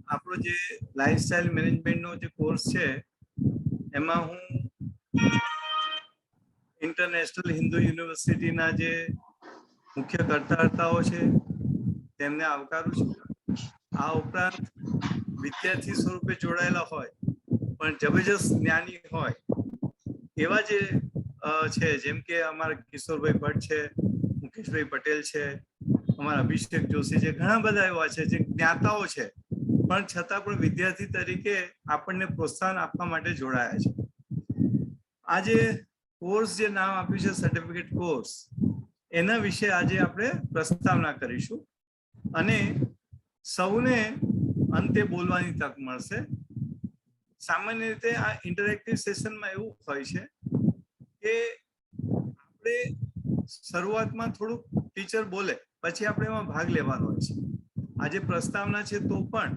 આપણો જે લાઈફસ્ટાઈલ મેનેજમેન્ટનો જે કોર્સ છે એમાં હું ઇન્ટરનેશનલ હિન્દુ યુનિવર્સિટીના જે મુખ્ય કર્તાહર્તાઓ છે તેમને આવકારું છું. આ ઉપરાંત વિદ્યાર્થી સ્વરૂપે જોડાયેલા હોય પણ જબરજસ્ત જ્ઞાની હોય એવા જે છે, જેમ કે અમારા કિશોરભાઈ ભટ્ટ છે, મુકેશભાઈ પટેલ છે, અમારા અભિષેક જોશી છે, ઘણા બધા એવા છે જે જ્ઞાતાઓ છે પણ છતાં પણ વિદ્યાર્થી તરીકે આપણને પ્રોત્સાહન આપવા માટે જોડાયા છે. આજે કોર્સ જે નામ આપ્યું છે સર્ટિફિકેટ કોર્સ, એના વિશે આજે આપણે પ્રસ્તાવના કરીશું અને સૌને અંતે બોલવાની તક મળશે. સામાન્ય રીતે આ ઇન્ટરેક્ટિવ સેશનમાં એવું હોય છે કે આપણે શરૂઆતમાં થોડુંક ટીચર બોલે પછી આપણે એમાં ભાગ લેવાનો હોય છે. આજે પ્રસ્તાવના છે તો પણ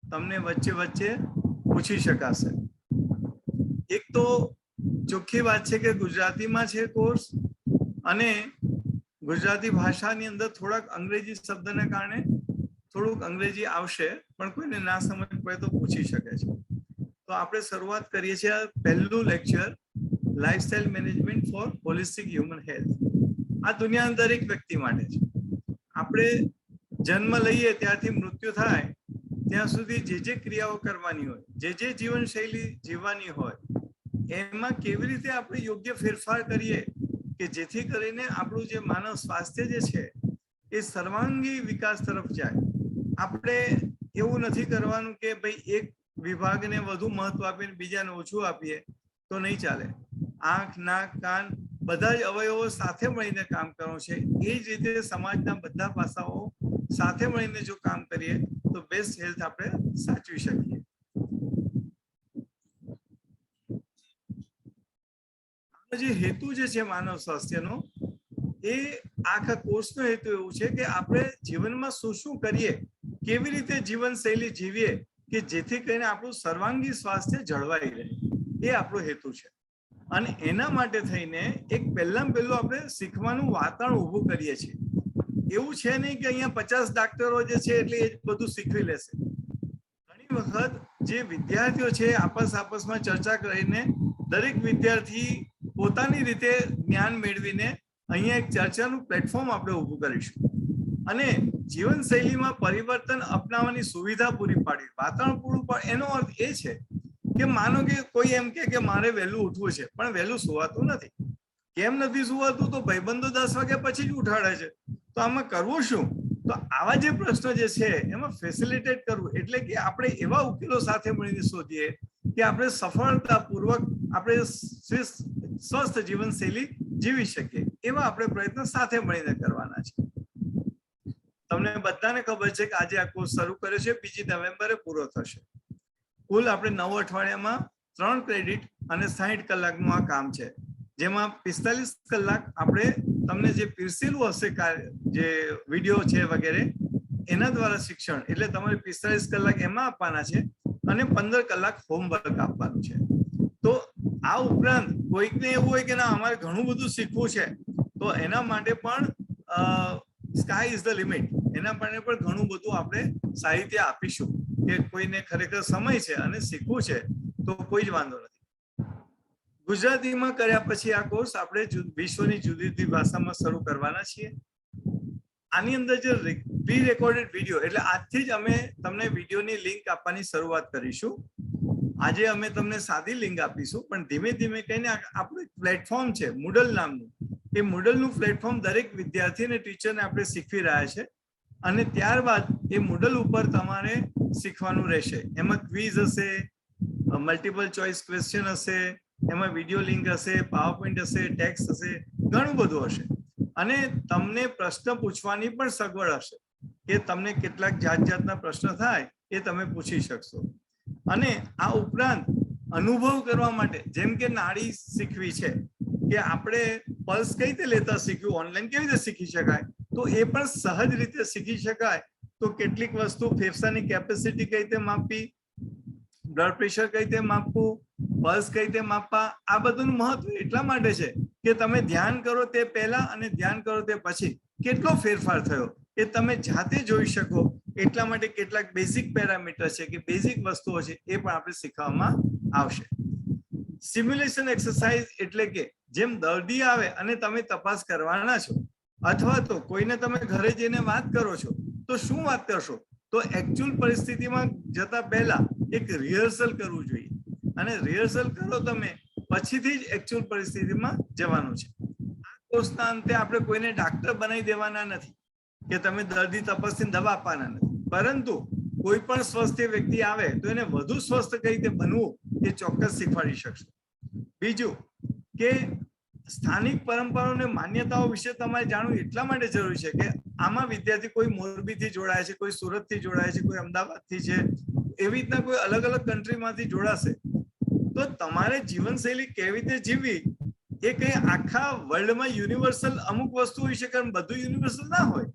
તમને વચ્ચે વચ્ચે પૂછી શકાશે. એક તો ચોખ્ખી વાત છે કે ગુજરાતીમાં છે કોર્સ અને ગુજરાતી ભાષાની અંદર થોડાક અંગ્રેજી શબ્દને કારણે થોડુંક અંગ્રેજી આવશે, પણ કોઈને ના સમજ પડે તો પૂછી શકે છે. તો આપણે શરૂઆત કરીએ છીએ. પહેલું lecture, lifestyle management for holistic human health. આ દુનિયાના દરેક વ્યક્તિ માટે છે. આપણે જન્મ લઈએ ત્યારથી મૃત્યુ થાય ત્યાં સુધી જે જે ક્રિયાઓ કરવાની હોય, જે જે જીવનશૈલી જીવવાની હોય, એમાં કેવી રીતે આપણે યોગ્ય ફેરફાર કરીએ કે જેથી કરીને આપણું જે માનવ સ્વાસ્થ્ય જે છે એ સર્વાંગી વિકાસ તરફ જાય. આપણે એવું નથી કરવાનું કે ભાઈ એક વિભાગને વધુ મહત્વ આપીને બીજાને ઓછું આપીએ તો નહીં ચાલે. આંખ, નાક, કાન બધા જ અવયવો સાથે મળીને કામ કરવાનું છે. એ જ રીતે સમાજના બધા પાસાઓ સાથે મળીને જો કામ કરીએ તો બેસ્ટ હેલ્થ આપણે સાચવી શકીએ. જે હેતુ જે છે માનવ સ્વાસ્થ્યનો, એ આખા કોર્સનો હેતુ એવું છે કે આપણે જીવનમાં શું શું કરીએ, કેવી રીતે જીવનશૈલી જીવીએ કે જેથી કરીને આપણું સર્વાંગી સ્વાસ્થ્ય જળવાઈ રહે. એ આપણો હેતુ છે. અને એના માટે થઈને એક પહેલામાં પહેલું આપણે શીખવાનું વાતાવરણ ઊભું કરીએ છીએ. એવું છે નહીં કે અહીંયા 50 ડાક્ટરો જે છે એટલે એ બધું શીખવી લેશે. ઘણી વખત જે વિદ્યાર્થીઓ છે આપસમાં ચર્ચા કરીને દરેક વિદ્યાર્થી પોતાની રીતે જ્ઞાન મેળવીને અહીંયા એક ચર્ચાનું પ્લેટફોર્મ આપણે ઊભું કરીશું અને જીવનશૈલીમાં પરિવર્તન અપનાવવાની સુવિધા પૂરી પાડવી, વાતાવરણ પૂરું પાડવું. એનો અર્થ એ છે કે માનો કે કોઈ એમ કે મારે વહેલું ઉઠવું છે પણ વહેલું સુવાતું નથી. કેમ નથી સુવાતું? તો ભાઈબંધો 10 વાગ્યા પછી જ ઉઠાડે છે. તો આમાં કરવું શું? તો આવા જે પ્રશ્નો જે છે એમાં ફેસિલિટેટ કરવું, એટલે કે આપણે એવા ઉકેલો સાથે મળીને શોધીએ કે આપણે સફળતાપૂર્વક આપણે સ્વસ્થ જીવનશૈલી જીવી શકીએ. એવા આપણે પ્રયત્નો સાથે મળીને કરવાના છે. તમને બધાને ખબર છે કે આજે આ કોર્સ શરૂ કર્યો છે, 2 નવેમ્બરે પૂરો થશે. કુલ આપણે 9 અઠવાડિયામાં 3 ક્રેડિટ અને 60 કલાકનું આ કામ છે, જેમાં 45 કલાક આપણે તમને જે પીરસેલું હશે જે વિડીયો છે વગેરે એના દ્વારા શિક્ષણ, એટલે તમારે 45 કલાક એમાં આપવાના છે અને 15 કલાક હોમવર્ક આપવાનું છે. તો આ ઉપરાંત કોઈકને એવું હોય કે ના અમારે ઘણું બધું શીખવું છે, તો એના માટે પણ સ્કાય ઇઝ ધ લિમિટ. એના માટે પણ ઘણું બધું આપણે સાહિત્ય આપીશું કે કોઈને ખરેખર સમય છે અને શીખવું છે તો કોઈ જ વાંધો નથી. ગુજરાતીમાં કર્યા પછી આ કોર્સ આપણે વિશ્વની જુદી જુદી ભાષામાં શરૂ કરવાના છીએ. આની અંદર જે પ્રી રેકોર્ડેડ વિડીયો, એટલે આજથી જ અમે તમને વિડીયોની લિંક આપવાની શરૂઆત કરીશું આજે અમે તમને સાદી લિંક આપીશું, પણ ધીમે ધીમે કહીને આપણું એક પ્લેટફોર્મ છે Moodle નામનું. એ Moodleનું પ્લેટફોર્મ દરેક વિદ્યાર્થી અને ટીચરને આપણે શીખવી રહ્યા છે, અને ત્યારબાદ એ Moodle ઉપર તમારે શીખવાનું રહેશે. એમાં ક્વિઝ હશે, મલ્ટિપલ ચોઇસ ક્વેશ્ચન હશે, એમાં વિડીયો લિંક હશે, પાવર પોઈન્ટ હશે, ટેક્સ્ટ હશે, ઘણું બધું હશે. અને તમને પ્રશ્ન પૂછવાની પણ સગવડ હશે કે તમને કેટલાક જાતના પ્રશ્ન થાય એ તમે પૂછી શકશો. અને આ ઉપરાંત અનુભવ કરવા માટે, જેમ કે નાડી શીખવી છે કે આપણે પલ્સ કઈ રીતે લેતા શીખ્યું, ઓનલાઈન કેવી રીતે શીખી શકાય, તો એ પણ સહજ રીતે શીખી શકાય. તો કેટલીક વસ્તુ, ફેફસાની કેપેસિટી કઈ રીતે માપવી, બ્લડ પ્રેશર કઈ રીતે માપવું, પલ્સ કઈ રીતે માપવા, આ બધું મહત્વ એટલા માટે છે કે તમે ધ્યાન કરો તે પહેલા અને ધ્યાન કરો તે પછી કેટલો ફેરફાર થયો એ તમે જાતે જોઈ શકો. એટલા માટે કેટલાક બેઝિક પેરામીટર છે કે બેઝિક વસ્તુઓ છે એ પણ આપણે શીખવામાં આવશે. સિમ્યુલેશન એક્સરસાઇઝ એટલે કે જેમ દર્દી આવે અને તમે તપાસ કરવાના છો, અથવા તો કોઈને તમે ઘરે જઈને વાત કરો છો, તો શું વાત કરશો, તો એકચ્યુઅલ પરિસ્થિતિમાં જતા પહેલા એક રિહર્સલ કરવું જોઈએ. અને રિહર્સલ કરો તમે, પછીથી જ એકચ્યુઅલ પરિસ્થિતિમાં જવાનું છે. આ કોર્સના અંતે આપણે કોઈને ડાક્ટર બનાવી દેવાના નથી કે તમે દર્દી તપાસીને દવા આપવાના નથી, પરંતુ કોઈ પણ સ્વસ્થ વ્યક્તિ આવે તો એને વધુ સ્વસ્થ કઈ રીતે બનવું એ ચોક્કસ શીખવાડી શકશે. બીજું કે સ્થાનિક પરંપરાઓ અને માન્યતાઓ વિશે તમારે જાણવું એટલા માટે જરૂરી છે કે આમાં વિદ્યાર્થી કોઈ મોરબીથી જોડાય છે, કોઈ સુરતથી જોડાય છે, કોઈ અમદાવાદથી છે, એવી રીતના કોઈ અલગ અલગ કન્ટ્રીમાંથી જોડાશે. તો તમારે જીવનશૈલી કેવી રીતે જીવવી એ કઈ આખા વર્લ્ડમાં યુનિવર્સલ અમુક વસ્તુ હોય છે, કારણ બધું યુનિવર્સલ ના હોય.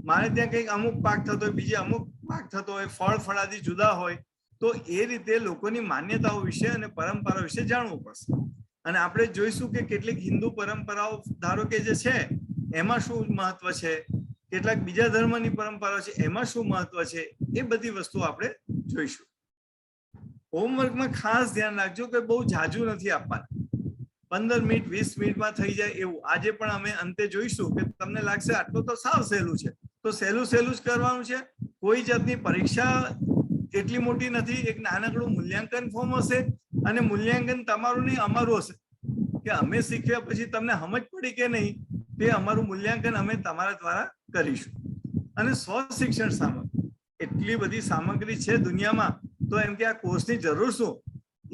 મારે ત્યાં કંઈક અમુક પાક થતો હોય, બીજે અમુક પાક થતો હોય, ફળ ફળાદી જુદા હોય, તો એ રીતે લોકોની માન્યતાઓ વિશે અને પરંપરાઓ વિશે જાણવું પડશે. અને આપણે જોઈશું કે કેટલીક હિન્દુ પરંપરાઓ ધારો કે જે છે એમાં શું મહત્વ છે, કેટલાક બીજા ધર્મની પરંપરાઓ છે એમાં શું મહત્વ છે, એ બધી વસ્તુ આપણે જોઈશું. હોમવર્કમાં ખાસ ધ્યાન રાખજો કે બહુ ઝાઝું નથી આપવાનું, 15 મિનિટ 20 મિનિટમાં થઈ જાય એવું. આજે પણ અમે અંતે જોઈશું કે તમને લાગશે આટલું તો સાવ સહેલું છે, તો સહેલું જ કરવાનું છે. કોઈ જાતની પરીક્ષા એટલી મોટી નથી. એક નાનકડું મૂલ્યાંકન ફોર્મ હશે, અને મૂલ્યાંકન તમારું નહીં અમારું હશે કે અમે શીખ્યા પછી તમને સમજ પડી કે નહીં, તે અમારું મૂલ્યાંકન અમે તમારા દ્વારા કરીશું. અને સ્વ શિક્ષણ સામગ્રી, એટલી બધી સામગ્રી છે દુનિયામાં, તો એમ કે આ કોર્સની જરૂર શું?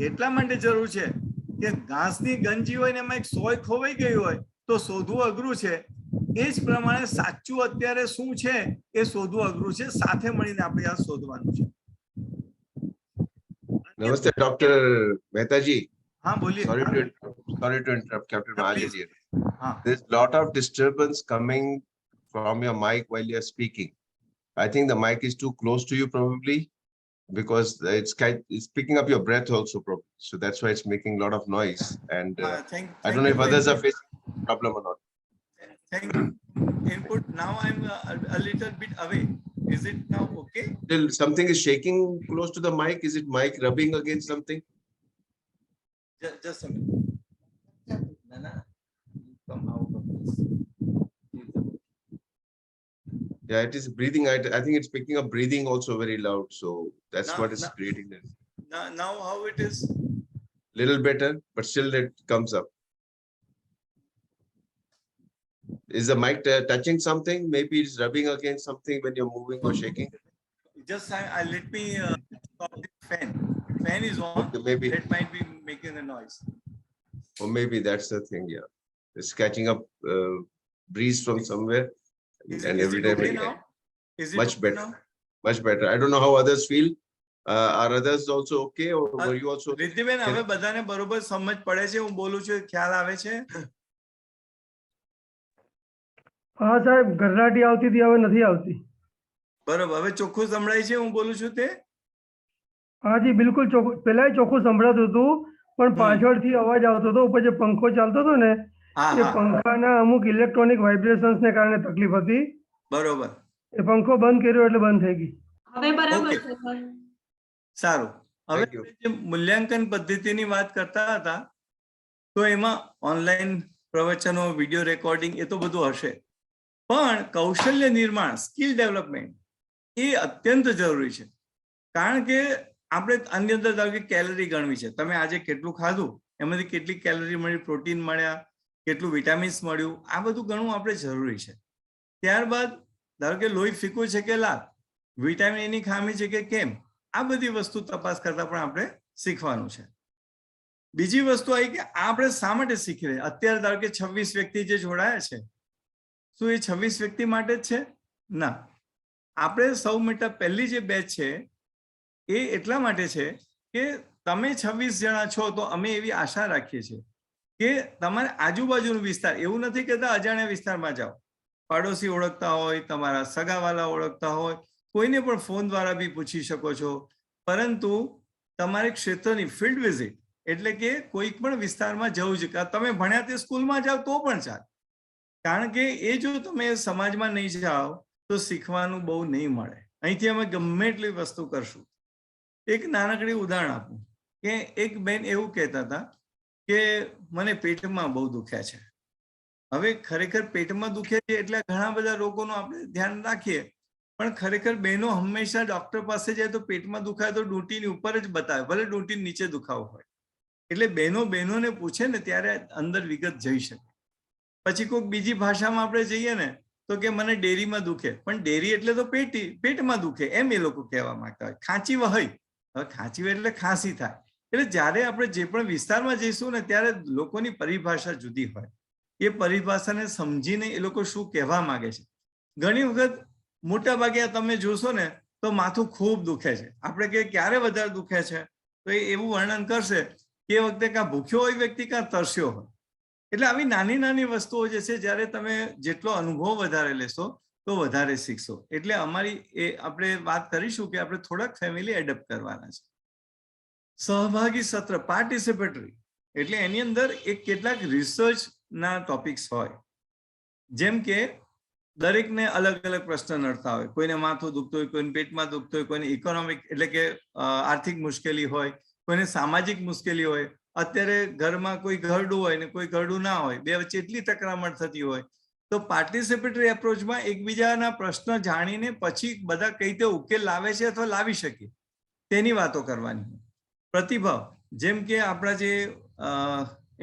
એટલા માટે જરૂર છે કે ઘાસની ગંજી હોય ને એમાં એક સોય ખોવાઈ ગઈ હોય તો શોધવું અઘરું છે. એ જ પ્રમાણે સાચું અત્યારે શું છે એ શોધવું અઘરું છે. સાથે મળીને આપણે આ શોધવાનું છે. Namaste, Dr. Mehtaji. हाँ बोलिए. Sorry to interrupt, Captain Majid here. हाँ. There's a lot of disturbance coming from your mic while you're speaking. I think the mic is too close to you probably, because it's picking up your breath also probably. So that's why it's making a lot of noise. And I don't know if others are facing a problem or not. Thank you. Input. Now I'm a little bit away. Is it now okay? Still something is shaking close to the mic. Is it mic rubbing against something? Just a minute. Nana, come out of this. Yeah, it is breathing. I think it's picking up breathing also very loud. So that's what is creating this. Now how it is? Little better, but still it comes up. Is the mic touching something? Maybe it's rubbing against something when you're moving or shaking. Just let me stop the fan. Fan is on. Okay, maybe it might be making a noise. Or maybe that's the thing. Yeah, it's catching up breeze from somewhere, and every time okay now? Is it much okay better. Now? Much better. I don't know how others feel. Are others also okay, or were you also? રિદ્ધિબેન, હવે બધાને બરોબર સમજ પડે છે? હું બોલું છું ખ્યાલ આવે છે? હા સાહેબ, ગરરાટી આવતી હતી, હવે નથી આવતી. બરોબર, હવે ચોખ્ખું સંભળાય છે હું બોલું છું તે? હાજી બિલકુલ ચોખ્ખું. પહેલા ચોખ્ખું સંભળાતું હતું, પણ પાછળથી અવાજ આવતો હતો. ઉપર જે પંખો ચાલતો હતો ને, એ પંખાના અમુક ઇલેક્ટ્રોનિક વાઇબ્રેશન્સને કારણે તકલીફ હતી. બરોબર. એ પંખો બંધ કર્યો એટલે બંધ થઈ ગઈ. હવે બરાબર છે. સારું. હવે જે મૂલ્યાંકન પદ્ધતિની વાત કરતા હતા, તો એમાં ઓનલાઈન પ્રવચનો, વિડીયો રેકોર્ડિંગ એ તો બધું હશે, પણ કૌશલ્ય નિર્માણ, સ્કિલ ડેવલપમેન્ટ એ અત્યંત જરૂરી છે. કારણ કે આપણે આની અંદર ધારો કે કેલરી ગણવી છે, તમે આજે કેટલું ખાધું, એમાંથી કેટલી કેલરી મળી, પ્રોટીન મળ્યા, કેટલું વિટામિન્સ મળ્યું, આ બધું ગણવું આપણે જરૂરી છે. ત્યારબાદ ધારો કે લોહી ફીકું છે કે લાલ, વિટામિન એની ખામી છે કે કેમ, આ બધી વસ્તુ તપાસ કરતા પણ આપણે શીખવાનું છે. બીજી વસ્તુ આવી કે આપણે શા માટે શીખી રહ્યા. અત્યારે ધારો કે 26 વ્યક્તિ જે જોડાયા છે, શું એ 26 વ્યક્તિ માટે જ છે? ના, આપણે સૌ મોટા પહેલી જે બેચ છે એ એટલા માટે છે કે તમે 26 જણા છો, તો અમે એવી આશા રાખીએ છીએ કે તમારે આજુબાજુનો વિસ્તાર, એવું નથી કહેતા અજાણ્યા વિસ્તારમાં જાઓ, પાડોશી ઓળખતા હોય, તમારા સગાવાલા ઓળખતા હોય, કોઈને પણ ફોન દ્વારા બી પૂછી શકો છો. પરંતુ તમારે ક્ષેત્રની ફિલ્ડ વિઝિટ, એટલે કે કોઈ પણ વિસ્તારમાં જવું છે, તમે ભણ્યા તે સ્કૂલમાં જાઓ તો પણ ચાલે, કારણ કે એ જો તમે સમાજમાં નહીં જાઓ તો શીખવાનું બહુ નહીં મળે. અહીંથી અમે ગમે એટલી વસ્તુ કરશું. એક નાનકડી ઉદાહરણ આપું કે એક બેન એવું કહેતા હતા કે મને પેટમાં બહુ દુખ્યા છે. હવે ખરેખર પેટમાં દુખે છે એટલે ઘણા બધા રોગોનું આપણે ધ્યાન રાખીએ, પણ ખરેખર બહેનો હંમેશા ડોક્ટર પાસે જાય તો પેટમાં દુખાય તો ડૂંટીની ઉપર જ બતાવે, ભલે ડૂંટીની નીચે દુખાવો હોય. એટલે બહેનોને પૂછે ને ત્યારે અંદર વિગત જઈ શકે. પછી કોઈક બીજી ભાષામાં આપણે જઈએ ને તો કે મને ડેરીમાં દુખે, પણ ડેરી એટલે તો પેટમાં દુખે એમ એ લોકો કહેવા માંગતા હોય. ખાંચી વહાય, હવે ખાંચી વહે એટલે ખાંસી થાય. એટલે જ્યારે આપણે જે પણ વિસ્તારમાં જઈશું ને ત્યારે લોકોની પરિભાષા જુદી હોય, એ પરિભાષાને સમજીને એ લોકો શું કહેવા માંગે છે. ઘણી વખત મોટા ભાગે તમે જોશો ને તો માથું ખૂબ દુખે છે, આપણે કે ક્યારે વધારે દુખે છે તો એ એવું વર્ણન કરશે કે એ વખતે કાં ભૂખ્યો હોય વ્યક્તિ કાં તરસ્યો હોય. એટલે આવી નાની નાની વસ્તુઓ જે છે, જ્યારે તમે જેટલો અનુભવ વધારે લેશો તો વધારે શીખશો. એટલે અમારી એ આપણે વાત કરીશું કે આપણે થોડાક ફેમિલી એડપ્ટ કરવાના છે. સહભાગી સત્ર, પાર્ટિસિપેટરી, એટલે એની અંદર એક કેટલાક રિસર્ચના ટોપિક્સ હોય, જેમ કે દરેકને અલગ અલગ પ્રશ્ન નડતા હોય, કોઈને માથું દુખતું હોય, કોઈને પેટમાં દુખતું હોય, કોઈને ઇકોનોમિક એટલે કે આર્થિક મુશ્કેલી હોય, કોઈને સામાજિક મુશ્કેલી હોય. અત્યારે ઘરમાં કોઈ ઘરડું હોય ને કોઈ ઘરડું ના હોય, બે વચ્ચે એટલી ટકરામણ થતી હોય, તો પાર્ટિસિપેટરી એપ્રોચમાં એકબીજાના પ્રશ્ન જાણીને પછી બધા કઈ રીતે ઉકેલ લાવે છે અથવા લાવી શકીએ તેની વાતો કરવાની. પ્રતિભાવ, જેમ કે આપણા જે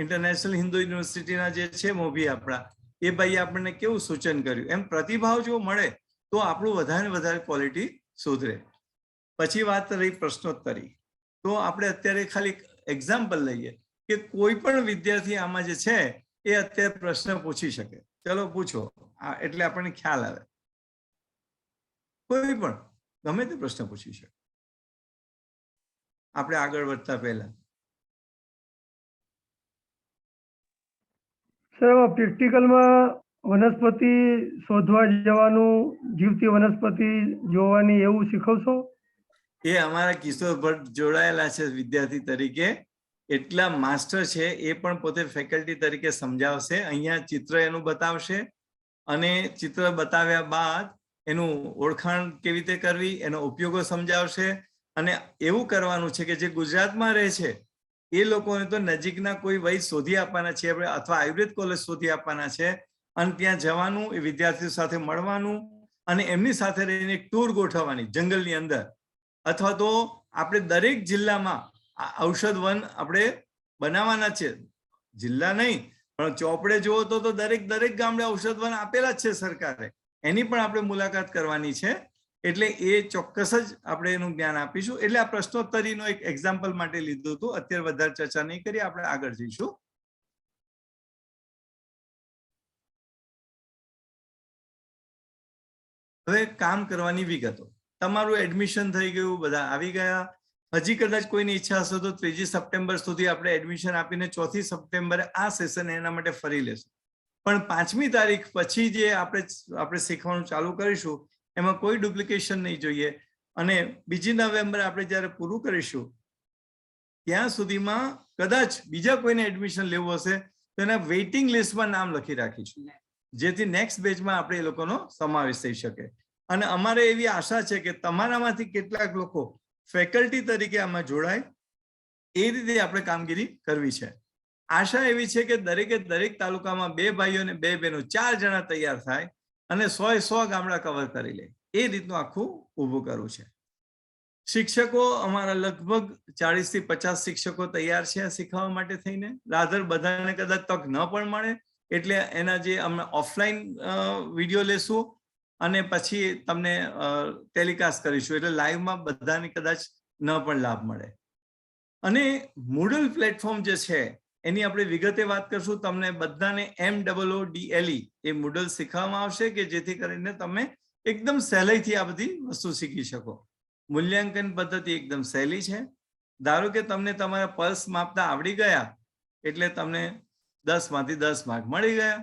ઇન્ટરનેશનલ હિન્દુ યુનિવર્સિટીના જે છે મોભી આપણા, એ ભાઈ આપણને કેવું સૂચન કર્યું, એમ પ્રતિભાવ જો મળે તો આપણું વધારે વધારે ક્વોલિટી સુધરે. પછી વાત રહી પ્રશ્નોત્તરી, તો આપણે અત્યારે ખાલી એક્ઝામ્પલ લઈએ કે કોઈ પણ વિદ્યાર્થી આમાં જે છે એ અત્યારે પ્રશ્ન પૂછી શકે. ચલો પૂછો, એટલે આપણને ખ્યાલ આવે. કોઈ પણ ગમે તે પ્રશ્ન પૂછી શકે આપણે આગળ વધતા પહેલા. સર, પ્રેક્ટિકલમાં વનસ્પતિ શોધવા જવાનું, જીવતી વનસ્પતિ જોવાની એવું શીખવશો? એ અમારા કિશોર ભટ્ટ જોડાયેલા છે વિદ્યાર્થી તરીકે, એટલા માસ્ટર છે. એ પણ પોતે ફેકલ્ટી તરીકે સમજાવશે. અહીંયા ચિત્ર એનું બતાવશે અને ચિત્ર બતાવ્યા બાદ એનું ઓળખાણ કેવી રીતે કરવી, એનો ઉપયોગો સમજાવશે. અને એવું કરવાનું છે કે જે ગુજરાતમાં રહે છે એ લોકોને તો નજીકના કોઈ વૈદ શોધી આપવાના છે આપણે, અથવા આયુર્વેદ કોલેજ શોધી આપવાના છે, અને ત્યાં જવાનું, એ વિદ્યાર્થીઓ સાથે મળવાનું અને એમની સાથે રહીને એક ટૂર ગોઠવવાની જંગલની અંદર. અથવા તો આપણે દરેક જિલ્લામાં ઔષધ વન આપણે બનાવવાના છે. જિલ્લા નહીં પણ ચોપડે જુઓ તો દરેક ગામડે ઔષધ વન આપેલા જ છે સરકારે, એની પણ આપણે મુલાકાત કરવાની છે. એટલે એ ચોક્કસ જ આપણે એનું જ્ઞાન આપીશું. એટલે આ પ્રશ્નોત્તરીનો એક એક્ઝામ્પલ માટે લીધું હતું. અત્યારે વધારે ચર્ચા નહીં કરીએ, આપણે આગળ જઈશું. હવે કામ કરવાની વિગતો. તમારું એડમિશન થઈ ગયું, બધા આવી ગયા. હજી કદાચ કોઈની ઈચ્છા હશે તો 3 સપ્ટેમ્બર સુધી આપણે એડમિશન આપીને 4 સપ્ટેમ્બરે આ સેશન એના માટે ફરી લેશું. પણ 5મી તારીખ પછી જે આપણે શીખવાનું ચાલુ કરીશું એમાં કોઈ ડુપ્લિકેશન નહીં જોઈએ. અને 2 નવેમ્બર આપણે જ્યારે પૂરું કરીશું ત્યાં સુધીમાં કદાચ બીજા કોઈને એડમિશન લેવું હશે તો એના વેઇટિંગ લિસ્ટમાં નામ લખી રાખીશું, જેથી નેક્સ્ટ બેચમાં આપણે એ લોકોનો સમાવેશ થઈ શકે. અને અમારે એવી આશા છે કે તમારામાંથી કેટલાક લોકો ફેકલ્ટી તરીકે આમાં જોડાય, એ રીતે આપણે કામગીરી કરવી છે. આશા એવી છે કે દરેક તાલુકામાં 2 ભાઈઓ અને 2 બહેનો 4 જણા તૈયાર થાય અને 100 ગામડા કવર કરી લે, એ રીતનું આખું ઊભું કરવું છે. શિક્ષકો અમારા લગભગ 40 થી 50 શિક્ષકો તૈયાર છે આ શીખવવા માટે થઈને. રાધર બધાને કદાચ તક ન પણ મળે એટલે એના જે અમે ઓફલાઈન વિડીયો લેશું અને પછી તમને ટેલિકાસ્ટ કરીશું, એટલે લાઈવમાં બધાને કદાચ ન પણ લાભ મળે. અને મૂડલ પ્લેટફોર્મ જે છે એની આપણે વિગતે વાત કરશું. તમને બધાને MOODLE એ મૂડલ શીખવવામાં આવશે કે જેથી કરીને તમે એકદમ સહેલાઈથી આ બધી વસ્તુ શીખી શકો. મૂલ્યાંકન પદ્ધતિ એકદમ સહેલી છે. ધારો કે તમને તમારા પલ્સ માપતા આવડી ગયા એટલે તમને 10 માંથી 10 માર્ક મળી ગયા.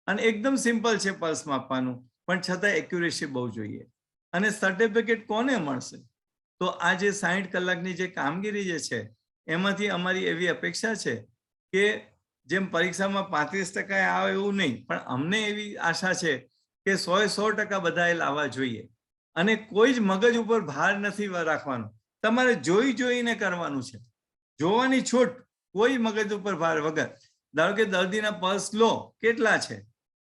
અને એકદમ સિમ્પલ છે પલ્સ માપવાનું, પણ છતાં એક્યુરેસી બહુ જોઈએ. અને સર્ટિફિકેટ કોને મળશે? તો આ જે 60 કલાકની જે કામગીરી જે છે એમાંથી અમારી એવી અપેક્ષા છે કે જેમ પરીક્ષામાં 35% આવે એવું નહીં, પણ અમને એવી આશા છે કે 100% બધાએ લાવવા જોઈએ. અને કોઈ જ મગજ ઉપર ભાર નથી રાખવાનો, તમારે જોઈને કરવાનું છે. જોવાની છૂટ, કોઈ મગજ ઉપર ભાર વગર. ધારો કે દર્દીના પલ્સ લો કેટલા છે,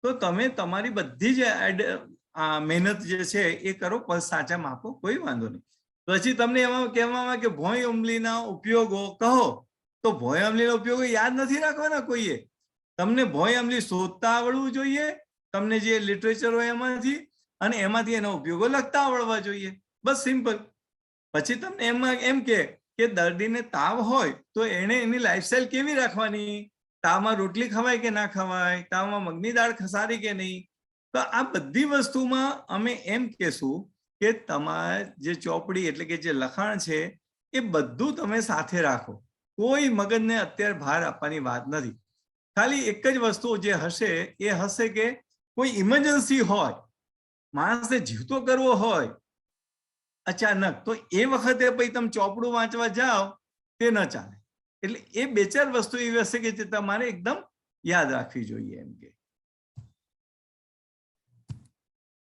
તો તમે તમારી બધી જ મહેનત જે છે એ કરો, પલ્સ સાચા માપો, કોઈ વાંધો નહીં. પછી તમને એમાં કહેવામાં કે ભોંય ઉમલીના ઉપયોગો કહો, તો ભોંય અમલીના ઉપયોગો યાદ નથી રાખવાના કોઈએ. તમને ભોંય અમલી શોધતા આવડવું જોઈએ, તમને જે લિટરેચર હોય એમાંથી, અને એમાંથી એના ઉપયોગો લખતા આવડવા જોઈએ. બસ સિમ્પલ. પછી તમને એમાં એમ કે દર્દીને તાવ હોય તો એને એની લાઈફસ્ટાઈલ કેવી રાખવાની, તાવમાં રોટલી ખવાય કે ના ખવાય, તાવમાં મગની દાળ સારી કે નહીં. તો આ બધી વસ્તુમાં અમે એમ કહેશું કે તમારે જે ચોપડી એટલે કે જે લખાણ છે એ બધું તમે સાથે રાખો. કોઈ મગજને અત્યારે ભાર આપવાની વાત નથી. ખાલી એક જ વસ્તુ જે હશે એ હશે કે કોઈ ઇમરજન્સી હોય, માણસને જીવતો કરવો હોય અચાનક, તો એ વખતે પછી તમે ચોપડું વાંચવા જાઓ તે ન ચાલે. એટલે એ 2-4 વસ્તુ એવી હશે કે જે તમારે એકદમ યાદ રાખવી જોઈએ. એમ કે